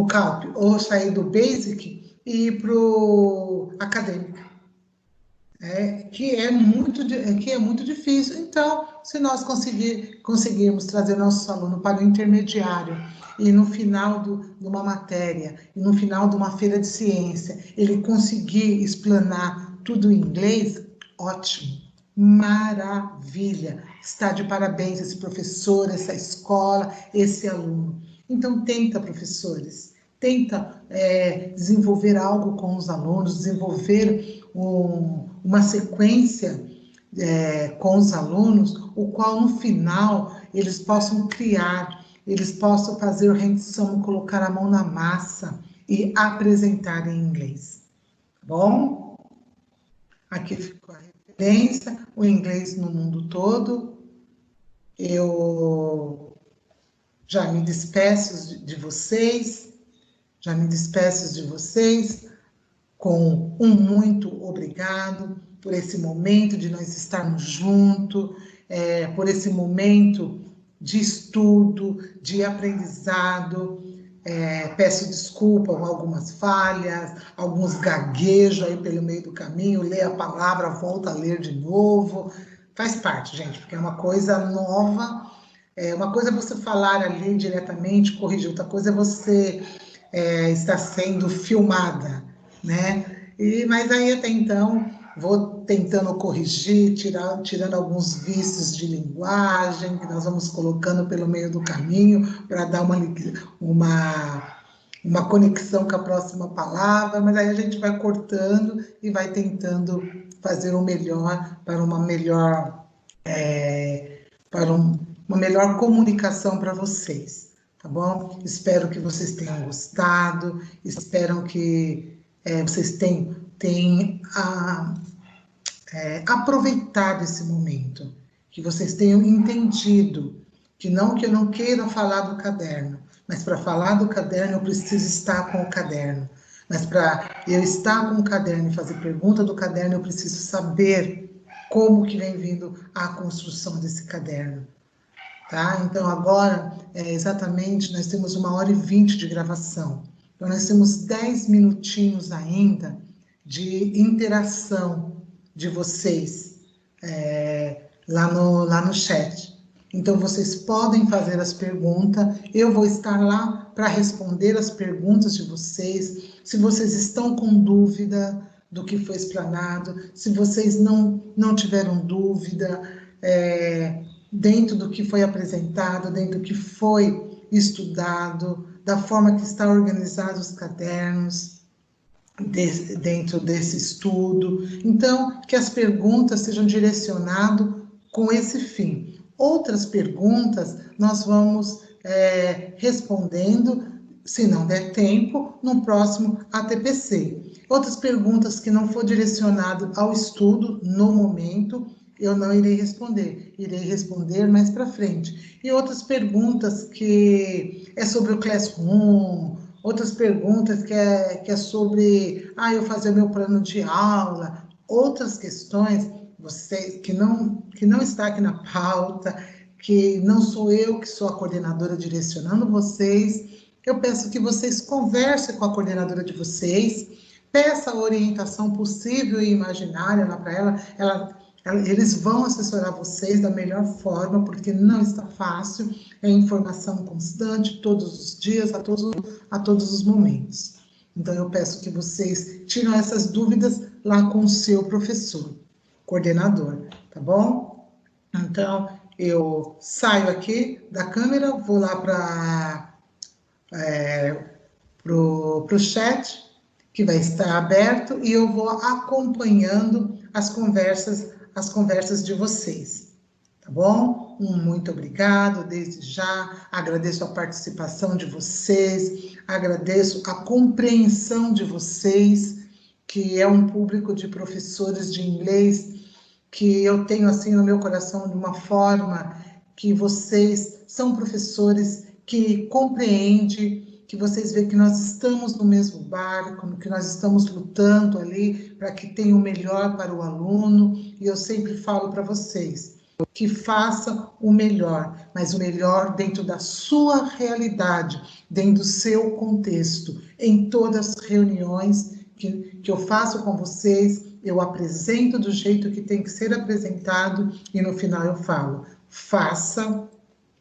CALP, ou sair do Basic e ir para o acadêmico. Que é muito difícil. Então, se nós conseguirmos trazer nosso aluno para o intermediário e no final de uma matéria, e no final de uma feira de ciência, ele conseguir explanar tudo em inglês, ótimo, maravilha. Está de parabéns esse professor, essa escola, esse aluno. Então, tenta, professores, tenta desenvolver algo com os alunos, desenvolver uma sequência com os alunos, o qual no final eles possam criar, eles possam fazer o hands-on, colocar a mão na massa e apresentar em inglês. Bom, aqui ficou a referência, o inglês no mundo todo. Eu já me despeço de vocês, com um muito obrigado por esse momento de nós estarmos juntos, por esse momento de estudo, de aprendizado, peço desculpa com algumas falhas, alguns gaguejos aí pelo meio do caminho, lê a palavra, volta a ler de novo. Faz parte, gente, porque é uma coisa nova. Uma coisa é você falar ali diretamente, corrigir, outra coisa é você estar sendo filmada, né? Mas aí até então vou tentando corrigir, tirando alguns vícios de linguagem que nós vamos colocando pelo meio do caminho para dar uma conexão com a próxima palavra, mas aí a gente vai cortando e vai tentando fazer o melhor para uma melhor uma melhor comunicação para vocês, tá bom? Espero que vocês tenham gostado, espero que vocês tenham aproveitado esse momento, que vocês tenham entendido que eu não queira falar do caderno, mas para falar do caderno eu preciso estar com o caderno. Mas para eu estar com o caderno e fazer pergunta do caderno, eu preciso saber como que vem vindo a construção desse caderno. Tá? Então, agora, exatamente, nós temos 1h20 de gravação. Então, nós temos 10 minutinhos ainda de interação de vocês lá no chat. Então, vocês podem fazer as perguntas, eu vou estar lá para responder as perguntas de vocês. Se vocês estão com dúvida do que foi explanado, se vocês não tiveram dúvida, dentro do que foi apresentado, dentro do que foi estudado, da forma que está organizado os cadernos, dentro desse estudo. Então, que as perguntas sejam direcionadas com esse fim. Outras perguntas nós vamos respondendo, se não der tempo, no próximo ATPC. Outras perguntas que não for direcionado ao estudo no momento, eu não irei responder mais para frente. E outras perguntas que é sobre o Classroom, outras perguntas que é sobre, eu fazer o meu plano de aula, outras questões que não está aqui na pauta, que não sou eu que sou a coordenadora direcionando vocês. Eu peço que vocês conversem com a coordenadora de vocês, peça a orientação possível e imaginária lá para ela. Eles vão assessorar vocês da melhor forma, porque não está fácil, é informação constante, todos os dias, a todos os momentos. Então, eu peço que vocês tirem essas dúvidas lá com o seu professor, coordenador, tá bom? Então, eu saio aqui da câmera, vou lá para o chat, que vai estar aberto, e eu vou acompanhando as conversas de vocês, tá bom? Muito obrigado, desde já, agradeço a participação de vocês, agradeço a compreensão de vocês, que é um público de professores de inglês, que eu tenho assim no meu coração de uma forma que vocês são professores que compreendem, que vocês veem que nós estamos no mesmo barco, que nós estamos lutando ali para que tenha o melhor para o aluno, e eu sempre falo para vocês que faça o melhor, mas o melhor dentro da sua realidade, dentro do seu contexto. Em todas as reuniões que eu faço com vocês, eu apresento do jeito que tem que ser apresentado, e no final eu falo, faça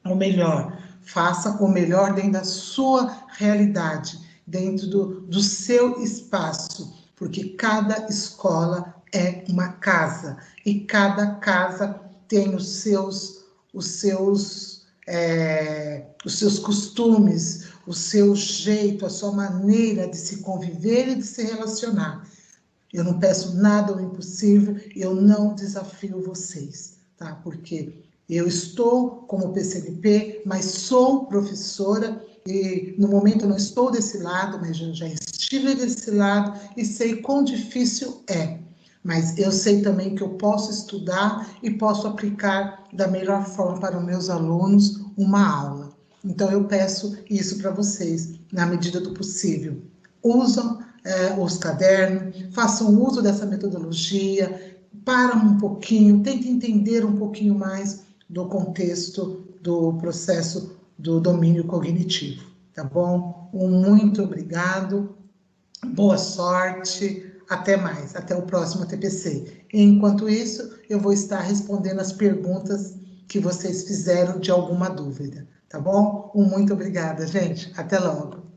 o melhor. Faça o melhor dentro da sua realidade, dentro do seu espaço, porque cada escola é uma casa, e cada casa tem os seus costumes, o seu jeito, a sua maneira de se conviver e de se relacionar. Eu não peço nada ao impossível, eu não desafio vocês, tá? Porque eu estou como PCNP, mas sou professora, e no momento eu não estou desse lado, mas já estive desse lado e sei quão difícil é. Mas eu sei também que eu posso estudar e posso aplicar da melhor forma para os meus alunos uma aula. Então eu peço isso para vocês, na medida do possível. Usam os cadernos, façam uso dessa metodologia, param um pouquinho, tentem entender um pouquinho mais do contexto do processo do domínio cognitivo, tá bom? um muito obrigado, boa sorte, até mais, até o próximo TPC. Enquanto isso, eu vou estar respondendo as perguntas que vocês fizeram de alguma dúvida, tá bom? Um muito obrigada, gente. Até logo.